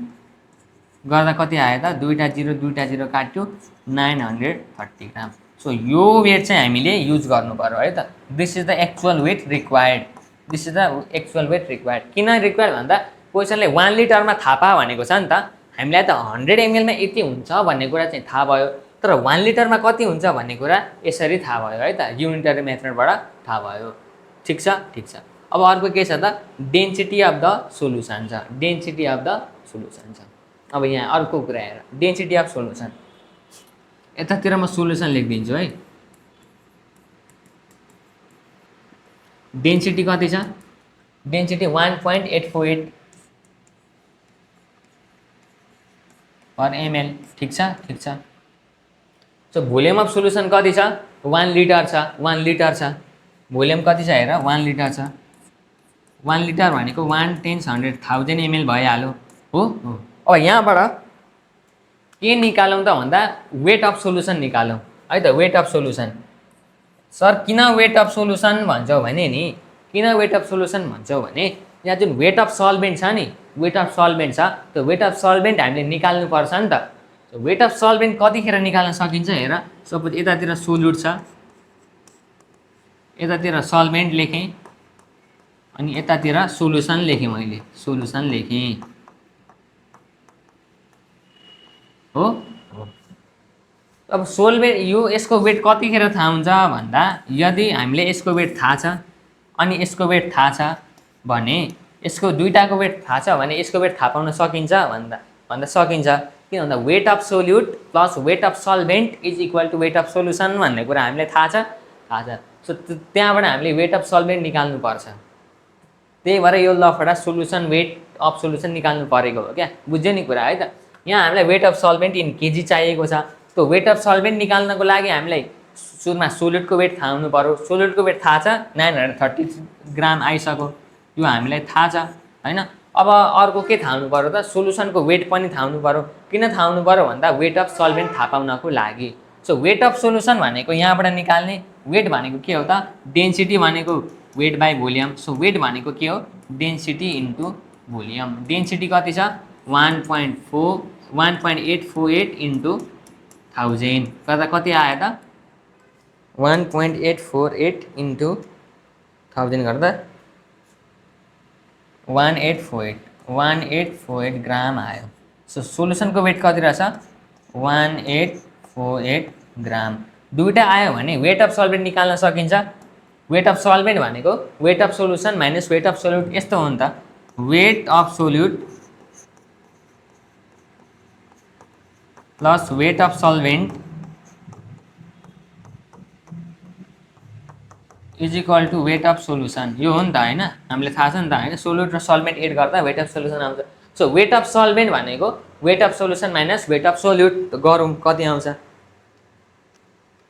गर्दा कति आयो त दुईटा जिरो काट्यो 930 ग्राम। सो यो वेट चाहिँ हामीले युज गर्नु पर्यो है त। This is the actual weight required. This is the actual weight required. किन रिक्वायर्ड भन्दा क्वेसनले 1 लिटरमा थाहा पा भनेको छ नि त। हामीलाई त 100 ml मा यति हुन्छ भन्ने कुरा चाहिँ थाहा भयो, तर 1 लिटरमा कति हुन्छ भन्ने कुरा यसरी थाहा भयो है त, युनिटरी मेथडबाट थाहा भयो। ठिक छ, ठिक छ। अब अर्को के छ त डेन्सिटी अफ द सोलुसन छ। डेन्सिटी अफ द सोलुसन छ। अब यहाँ अर्को कुरा हेर, डेन्सिटी अफ सोलुसन। यतातिर म सोलुसन लेखिदिन्छु है। डेन्सिटी कति छ? डेन्सिटी 1.848 पर ml। ठिक छ, ठिक छ। सो भोल्युम अफ सोलुसन कति छ? 1 लिटर छ। 1 लिटर छ। भोल्युम कति छ हेर, 1 लिटर छ। 1 लिटर भनेको 1 × 100,000 ml भइहाल्यो हो। अब यहाँबाट के निकालौँ त भन्दा वेट अफ सोलुसन निकालौँ है त। Weight of solution. सर किन वेट अफ सोलुसन भन्छौ भने नि, किन वेट अफ सोलुसन भन्छौ भने यहाँ जुन वेट अफ सल्भेन्ट छ नि, वेट अफ सल्भेन्ट छ, त्यो वेट अफ सल्भेन्ट हामीले निकाल्नु पर्छ नि त। वेट अफ सल्भेन्ट कतिखेर निकाल्न सकिन्छ हेर। सपोज यतातिर सोल्युट छ, यतातिर सल्भेन्ट लेखेँ अनि यतातिर सोलुसन लेखेँ मैले, सोलुसन लेखेँ हो। अब सोल्भेन्ट यो यसको वेट कतिखेर थाहा हुन्छ भन्दा यदि हामीले यसको वेट थाहा छ अनि यसको वेट थाहा छ भने, यसको दुईटाको वेट थाहा छ भने यसको वेट थाहा पाउन सकिन्छ भन्दा सकिन्छ। किन भन्दा weight of solute plus weight of solvent is equal to weight of solution भन्ने कुरा हामीलाई थाहा छ। सो त्यहाँबाट हामीले वेट अफ सल्भेन्ट निकाल्नु पर्छ। त्यही भएर यो लबाट सोलुसन वेट अफ सोलुसन निकाल्नु परेको हो क्या। बुझ्यो नि कुरा है त। यहाँ हामीलाई weight of solvent in kg चाहिएको छ। त्यो वेट अफ सल्भेन्ट निकाल्नको लागि हामीलाई सुरुमा सोलिडको वेट थाहा हुनु पर्यो। सोलिडको वेट थाहा छ 930 ग्राम आइसक्यो, यो हामीलाई थाहा छ हैन। अब अर्को के थाहा हुनु पर्यो त, सोलुसनको वेट पनि थाहा हुनु पर्यो। किन थाहा हुनु पर्यो भन्दा वेट अफ सल्भेन्ट थाहा पाउनको लागि। सो वेट अफ सोलुसन भनेको यहाँबाट निकाल्ने, वेट भनेको के हो त डेन्सिटी भनेको weight by volume. So weight भनेको के हो डेन्सिटी इन्टु भोल्युम। डेन्सिटी कति छ 1.848 इन्टु 1000 गर्दा कति आयो त 1.848 इन्टु 1000 गर्दा 1848 ग्राम आयो। सो सोलुसनको वेट कति रहेछ 1848 ग्राम। दुईटा आयो भने वेट अफ सल्भेन्ट निकाल्न सकिन्छ। वेट अफ सल्भेन्ट भनेको weight of solution minus weight of solute यस्तो हो नि त। Weight of solute plus weight of solvent is equal to weight of solution. यो हो नि त हैन, हामीले थाहा छ नि त हैन। सोल्युट र सल्भेन्ट एड गर्दा वेट अफ सोलुसन आउँछ। सो वेट अफ सल्भेन्ट भनेको weight of solution minus weight of solute गरौँ कति आउँछ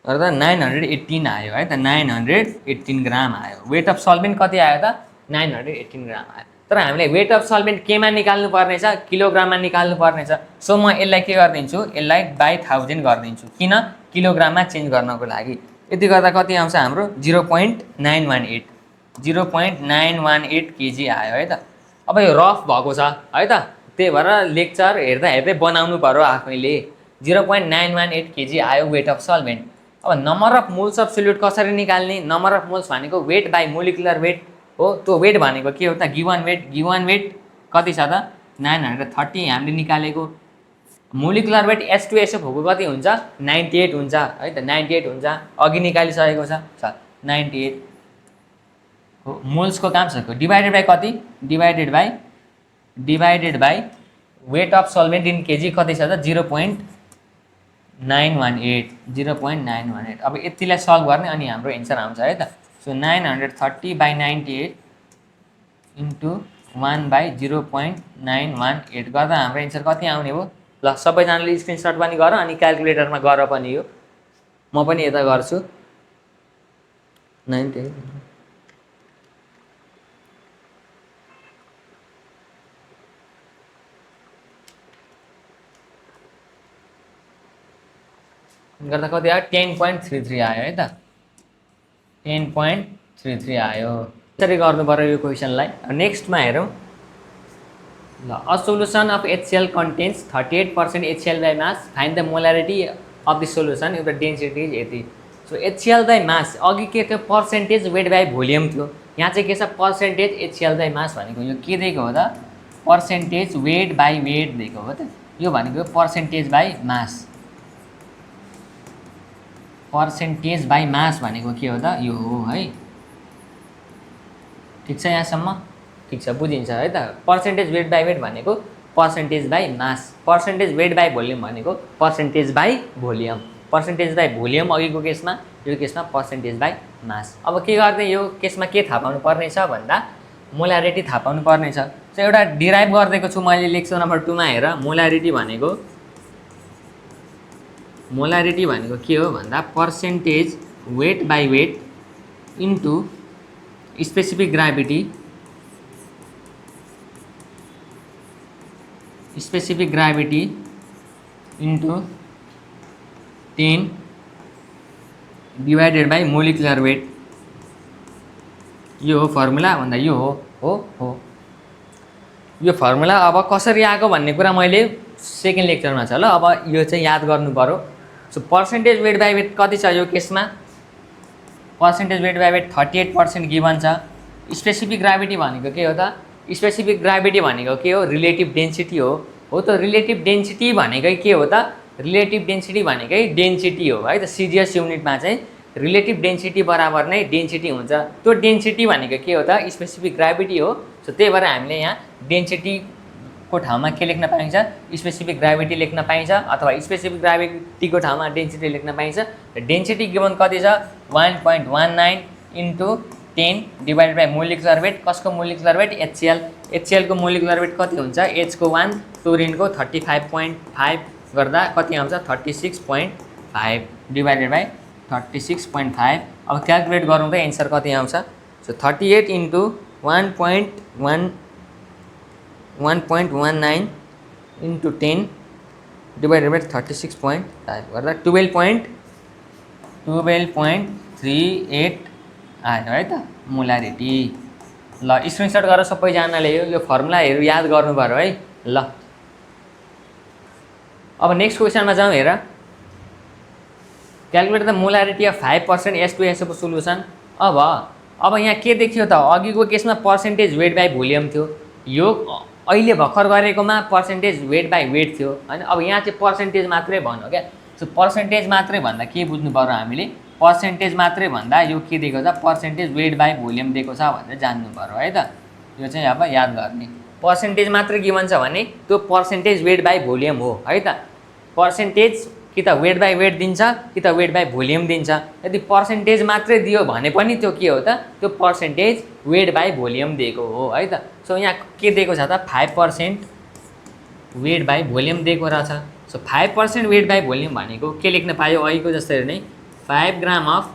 गर्दा 918 आयो है त। 918 ग्राम आयो। वेट अफ सल्भेन्ट कति आयो त 918 ग्राम आयो। तर हामीले वेट अफ सल्भेन्ट केमा निकाल्नु पर्ने छ किलोग्राममा निकाल्नु पर्ने छ। सो म यसलाई के गरिदिन्छु, यसलाई बाई 1000 गरिदिन्छु। किन किलोग्राममा चेन्ज गर्नको लागि। यति गर्दा कति आउँछ हाम्रो 0.918 0.918 केजी आयो है त। अब यो रफ भएको छ है त, त्यही भएर लेक्चर हेर्दा हेर्दै बनाउनु पर्यो आफैले। 0.918 केजी आयो वेट अफ सल्भेन्ट। अब नम्बर अफ मोल्स अफ सोल्युट कसरी निकाल्ने। नम्बर अफ मोल्स भनेको वेट बाई मोलिकुलर वेट हो। त्यो वेट भनेको के हो त गिवन वेट कति छ त 930 हामीले निकालेको। मोलिकुलर वेट H2SO भएको कति हुन्छ 98 हुन्छ है त। 98 हुन्छ, अघि निकालिसकेको छ 98 हो। मोल्सको काम छ डिभाइडेड बाई कति divided by weight of solvent in kg कति छ त 0.918। अब यतिलाई सल्भ गर्ने अनि हाम्रो एन्सर आउँछ है त। सो 930 बाई 98 इन्टु 1/0.918 गर्दा हाम्रो एन्सर कति आउने हो। ल सबैजनाले स्क्रिनसट पनि गर अनि क्याल्कुलेटरमा गर पनि। यो म पनि यता गर्छु 98 गर्दा कति आयो 10.33 आयो है त। 10.33 3 आयो। यसरी गर्नु पर्यो यो क्वेसनलाई। नेक्स्टमा हेरौँ ल। A solution of HCl contents 38% HCl by mass, find the molarity of the solution if the density is यति। सो HCl बाई मास अघि के थियो, पर्सेन्टेज वेट बाई भोल्युम थियो। यहाँ चाहिँ के छ, पर्सेन्टेज HCl बाई मास भनेको यो के दिएको हो त, पर्सेन्टेज वेट बाई वेट दिएको हो त। यो भनेको percentage by mass, percentage by मास भनेको के हो त, यो हो है। ठिक छ यहाँसम्म, ठिक छ बुझिन्छ है त। पर्सेन्टेज वेट बाई वेट भनेको percentage by mass, percentage weight by volume भनेको percentage by volume, percentage by volume अघिको केसमा, यो केसमा पर्सेन्टेज बाई मास। अब के गर्ने यो केसमा के थाहा पाउनु पर्ने छ भन्दा मोलारिटी थाहा पाउनु पर्ने छ। सो एउटा डिराइभ गरिदिएको छु मैले लेक्चर नम्बर 2 मा हेर। मोलारिटी भनेको के हो भन्दा percentage weight by weight into specific gravity, specific gravity into 10 divided by molecular weight. यो हो फर्मुला भन्दा यो हो यो फर्मुला। अब कसरी आएको भन्ने कुरा मैले सेकेन्ड लेक्चरमा छ ल। अब यो चाहिँ याद गर्नु पर्यो। So percentage weight by weight कति छ यो केसमा, percentage weight by weight 38% given छ। स्पेसिफिक ग्राभिटी भनेको के हो त, स्पेसिफिक ग्राभिटी भनेको के हो, रिलेटिभ डेन्सिटी हो त। रिलेटिभ डेन्सिटी भनेकै के हो त, रिलेटिभ डेन्सिटी भनेकै डेन्सिटी हो है त। सिजिएस युनिटमा चाहिँ रिलेटिभ डेन्सिटी बराबर नै डेन्सिटी हुन्छ। त्यो डेन्सिटी भनेको के हो त, स्पेसिफिक ग्राभिटी हो। सो त्यही भएर हामीले यहाँ डेन्सिटीको ठाउँमा के लेख्न पाइन्छ, स्पेसिफिक ग्राभिटी लेख्न पाइन्छ, अथवा स्पेसिफिक ग्राभिटीको ठाउँमा डेन्सिटी लेख्न पाइन्छ। डेन्सिटी गिभन कति छ, 1.19 into 10 divided by molecular weight. कसको मोलिकुलर वेट, HCl। HCl को मोलिकुलर वेट कति हुन्छ, H को 1, फ्लोरिनको 35.5 गर्दा कति आउँछ, 36.5 डिवाइडेड बाई 36.5। अब क्यालकुलेट गरौँ त एन्सर कति आउँछ। So 38 into 1.19 into 10 divided by 36.5 गर्दा 12.38 आयो है त मोलारिटी। ल स्क्रिनसट गरेर सबैजनाले यो फर्मुलाहरू याद गर्नु पर्यो है। ल अब नेक्स्ट क्वेसनमा जाउँ हेर। Calculate the molarity of 5% H2SO solution. अब यहाँ के देखियो त, अघिको केसमा पर्सेन्टेज वेट बाई भोल्युम थियो, यो अहिले भर्खर गरेकोमा पर्सेन्टेज वेट बाई वेट थियो हैन। अब यहाँ चाहिँ पर्सेन्टेज मात्रै भन्यो क्या। सो पर्सेन्टेज मात्रै भन्दा के बुझ्नु पर्यो हामीले, पर्सेन्टेज मात्रै भन्दा यो के दिएको छ, पर्सेन्टेज वेट बाई भोल्युम दिएको छ भनेर जान्नु पर्यो है त। यो चाहिँ अब याद गर्ने। पर्सेन्टेज मात्रै गिभन छ भने त्यो पर्सेन्टेज वेट बाई भोल्युम हो है त। पर्सेन्टेज कि त वेट बाई वेट दिन्छ कि त वेट बाई भोल्युम दिन्छ। यदि पर्सेन्टेज मात्रै दियो भने पनि त्यो के हो त, त्यो पर्सेन्टेज वेट बाई भोल्युम दिएको हो है त। सो यहाँ के दिएको छ त, 5% वेट बाई भोल्युम दिएको रहेछ। सो 5% वेट बाई भोल्युम भनेको के लेख्न पायो, अहिलेको जस्तै नै 5 gram of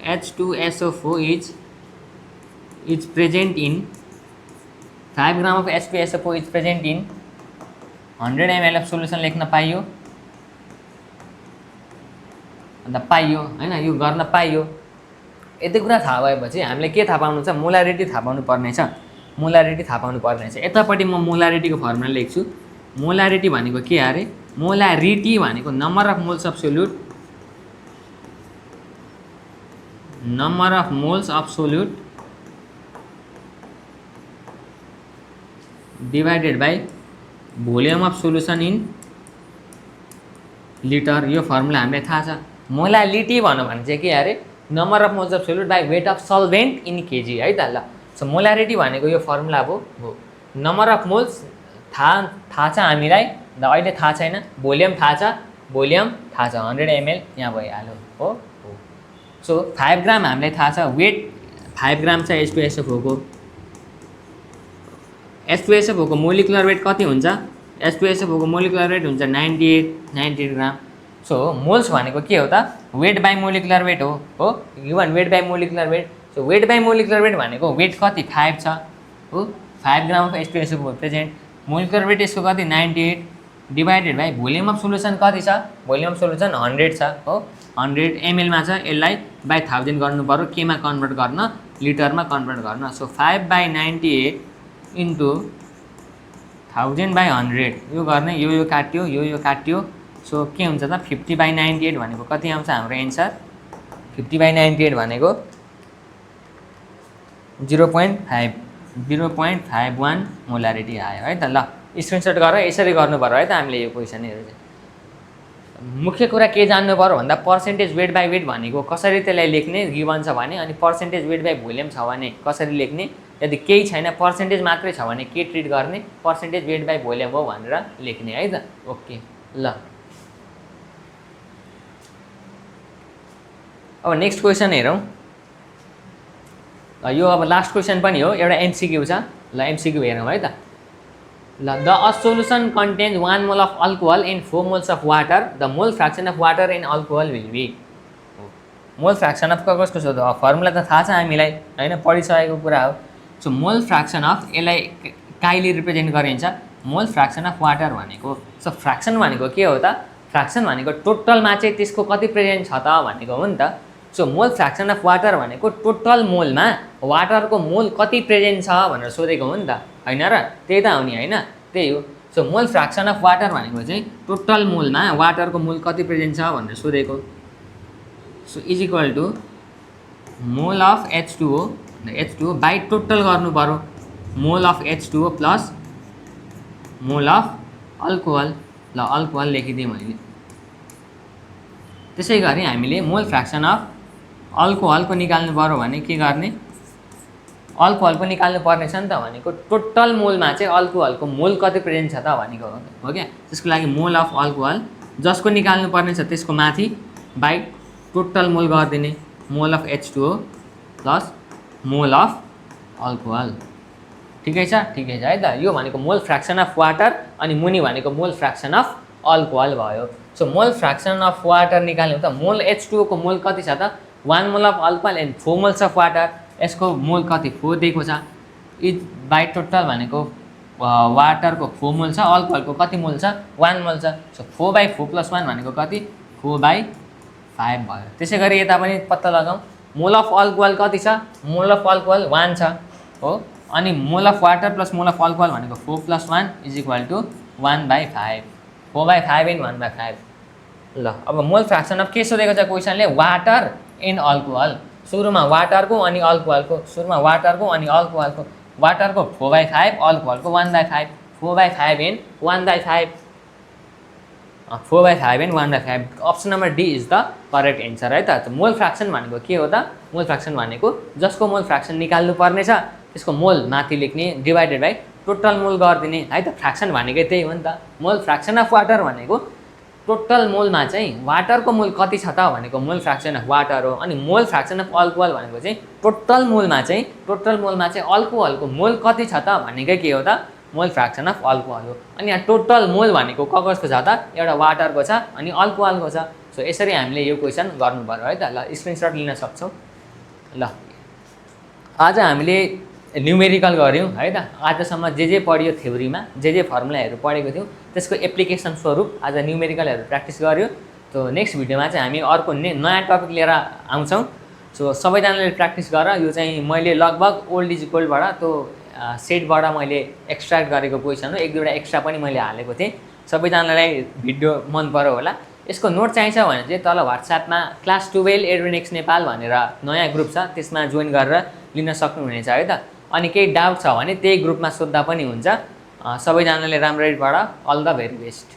H2SO4 is present in 5 gram of H2SO4 is present in 100 ml of solution लेख्न पाइयो अन्त पाइयो हैन, यो गर्न पाइयो। यति कुरा थाहा भएपछि हामीले के थाहा पाउनु छ, मोलारिटी थाहा पाउनु पर्ने छ। मोलारिटी थाहा पाउनु पर्ने छ। यतापट्टि म मोलारिटीको फर्मुला लेख्छु। मोलारिटी भनेको के अरे, मोलारिटी भनेको number of moles of solute, number of moles of solute divided by volume of solution in litre. यो फर्मुला हामीलाई थाहा छ। मोलालिटी भन्नु भने चाहिँ के अरे, number of moles of solute by weight of solvent in KG है त। ल सो मोलारिटी भनेको यो फर्मुला हो। नम्बर अफ मोल्स थाहा छ हामीलाई, अहिले थाहा छैन। भोल्युम थाहा छ, भोल्युम थाहा छ 100 ml यहाँ भइहाल्यो हो। सो 5 ग्राम हामीलाई थाहा छ, वेट 5 ग्राम छ H2SO4 को। H2SO4 को मोलिकुलर वेट कति हुन्छ, H2SO4 को मोलिकुलर वेट हुन्छ 98 ग्राम। सो मोल्स भनेको के हो त, वेट बाई मोलिकुलर वेट हो given weight by molecular weight. So weight by molecular weight भनेको वेट कति 5 छ हो, 5 gram of H2SO4 present. Molecular weight यसको कति 98 divided by volume of solution कति छ, भोल्युम अफ सोल्युसन 100 छ हो, 100 ml मा छ, यसलाई बाई 1000 गर्नु पर्यो, केमा कन्भर्ट गर्न, लिटरमा कन्भर्ट गर्न। सो 5/98 इन्टु 1000/100 यो गर्ने, यो काट्यो, यो काट्यो। सो के हुन्छ त 50/98 भनेको कति आउँछ हाम्रो एन्सर, 50/98 भनेको 0.51 मोलारिटी आयो है त। ल स्क्रिनसट गरेर यसरी गर्नु पर्यो है त हामीले यो क्वेसनहरु चाहिँ। मुख्य कुरा के जान्नु पर्यो भन्दा पर्सेन्टेज वेट बाई वेट भनेको कसरी त्यसलाई लेख्ने गिभन छ भने, अनि पर्सेन्टेज वेट बाई भोल्युम छ भने कसरी लेख्ने, यदि केही छैन पर्सेन्टेज मात्रै छ भने के ट्रिट गर्ने, पर्सेन्टेज वेट बाई भोल्युम हो भनेर लेख्ने है त। ओके ल अब नेक्स्ट क्वेसन हेरौँ। यो अब लास्ट क्वेसन पनि हो, एउटा एमसीक्यू छ। ल एमसीक्यू हेरौँ है त। ल the a solution contains 1 mole of alcohol in 4 moles of water, the mole fraction of water in alcohol will be. Mole fraction of कसको छ त फर्मुला त थाहा छ हामीलाई हैन, पढिसकेको कुरा हो। सो मोल फ्र्याक्सन अफ यसलाई काइले रिप्रेजेन्ट गरिन्छ, मोल फ्र्याक्सन अफ वाटर भनेको। सो फ्र्याक्सन भनेको के हो त, फ्र्याक्सन भनेको टोटलमा चाहिँ त्यसको कति प्रेजेन्ट छ त भनेको हो नि त। सो मोल फ्र्याक्सन अफ वाटर भनेको टोटल मोलमा वाटरको मोल कति प्रेजेन्ट छ भनेर सोधेको हो नि त हैन र, त्यही त हो नि हैन, त्यही हो। सो मोल फ्र्याक्सन अफ वाटर भनेको चाहिँ टोटल मोलमा वाटरको मोल कति प्रेजेन्ट छ भनेर सोधेको। So is equal to mole of H2O, H2O by total गर्नु पर्यो, mole of H2O plus mole of alcohol. ल अल्कोहल लेखिदिएँ मैले। त्यसै गरी हामीले मोल फ्र्याक्सन अफ अल्कोहलको निकाल्नु पर्यो भने के गर्ने, अल्कोहलको निकाल्नु पर्ने छ नि त भनेको टोटल मोलमा चाहिँ अल्कोहलको मोल कति प्रेजेन्ट छ त भनेको हो क्या। त्यसको लागि मोल अफ अल्कोहल जसको निकाल्नु पर्ने छ त्यसको माथि बाई टोटल मोल गरिदिने, मोल of H2O plus mole of alcohol. ठिकै छ है त। यो भनेको मोल फ्र्याक्सन अफ वाटर अनि मुनि भनेको मोल फ्र्याक्सन अफ अल्कोहल भयो। सो मोल फ्र्याक्सन अफ वाटर निकाल्नु त मोल H2O को मोल कति छ त, 1 mole of alcohol and 4 moles of water, यसको मोल कति 4 दिएको छ। इज बाई टोटल भनेको वाटरको 4 मोल छ, अल्कोहलको कति मोल छ 1 मोल छ। सो 4/4 + 1 भनेको कति 4/5 भयो। त्यसै गरी यता पनि पत्ता लगाऊ, मोल अफ अल्कोहल कति छ, मोल अफ अल्कोहल 1 छ हो, अनि mole of water plus mole of alcohol भनेको 4 + 1 इज इक्वल टु 1/5, 4/5 इन 1/5। ल अब मोल फ्र्याक्सन अफ के सोधेको छ क्वेसनले, वाटर इन अल्कोहल। सुरुमा वाटरको अनि अल्कोहलको, सुरुमा वाटरको अनि अल्कोहलको, वाटरको 4/5 अल्कोहलको 1/5, 4/5 in 1/5, 4/5 in 1/5। Option number D is the correct answer है त। मोल फ्र्याक्सन भनेको के हो त, मोल फ्र्याक्सन भनेको जसको मोल फ्र्याक्सन निकाल्नु पर्ने छ त्यसको मोल माथि लेख्ने डिभाइडेड बाई टोटल मोल गरिदिने है त। फ्र्याक्सन भनेकै त्यही हो नि त। मोल फ्र्याक्सन अफ वाटर भनेको टोटल मोलमा चाहिँ वाटरको मोल कति छ त भनेको मोल फ्र्याक्सन अफ वाटर हो, अनि मोल फ्र्याक्सन अफ अल्कोहल भनेको चाहिँ टोटल मोलमा चाहिँ अल्कोहलको मोल कति छ त भनेकै के हो त, मोल फ्र्याक्सन अफ अल्कोहल हो। अनि यहाँ टोटल मोल भनेको कसको छ त, एउटा वाटरको छ अनि अल्कोहलको छ। सो यसरी हामीले यो क्वेसन गर्नु पर्यो है त। ल स्क्रिनसट लिन सक्छौँ। ल आज हामीले न्युमेरिकल गऱ्यौँ है त। आजसम्म जे पढियो थ्योरीमा जे फर्मुलाहरू पढेको थियौँ त्यसको एप्लिकेसन स्वरूप आज न्युमेरिकलहरू प्र्याक्टिस गऱ्यो। तो नेक्स्ट भिडियोमा चाहिँ हामी अर्को नयाँ टपिक लिएर आउँछौँ। सो सबैजनाले प्र्याक्टिस गर। यो चाहिँ मैले लगभग ओल्ड इज गोल्डबाट त्यो सेटबाट मैले एक्सट्र्याक्ट गरेको क्वेसन हो, 1-2वटा एक्स्ट्रा पनि मैले हालेको थिएँ। सबैजनालाई भिडियो मन पर्यो होला। यसको नोट चाहिन्छ भने चाहिँ तल व्हाट्सएपमा क्लास 12 एडोनिक्स नेपाल भनेर नयाँ ग्रुप छ, त्यसमा जोइन गरेर लिन सक्नुहुनेछ है त। अनि केही डाउट छ भने त्यही ग्रुपमा सोध्दा पनि हुन्छ। सबैजनाले राम्ररी पढ। All the very best.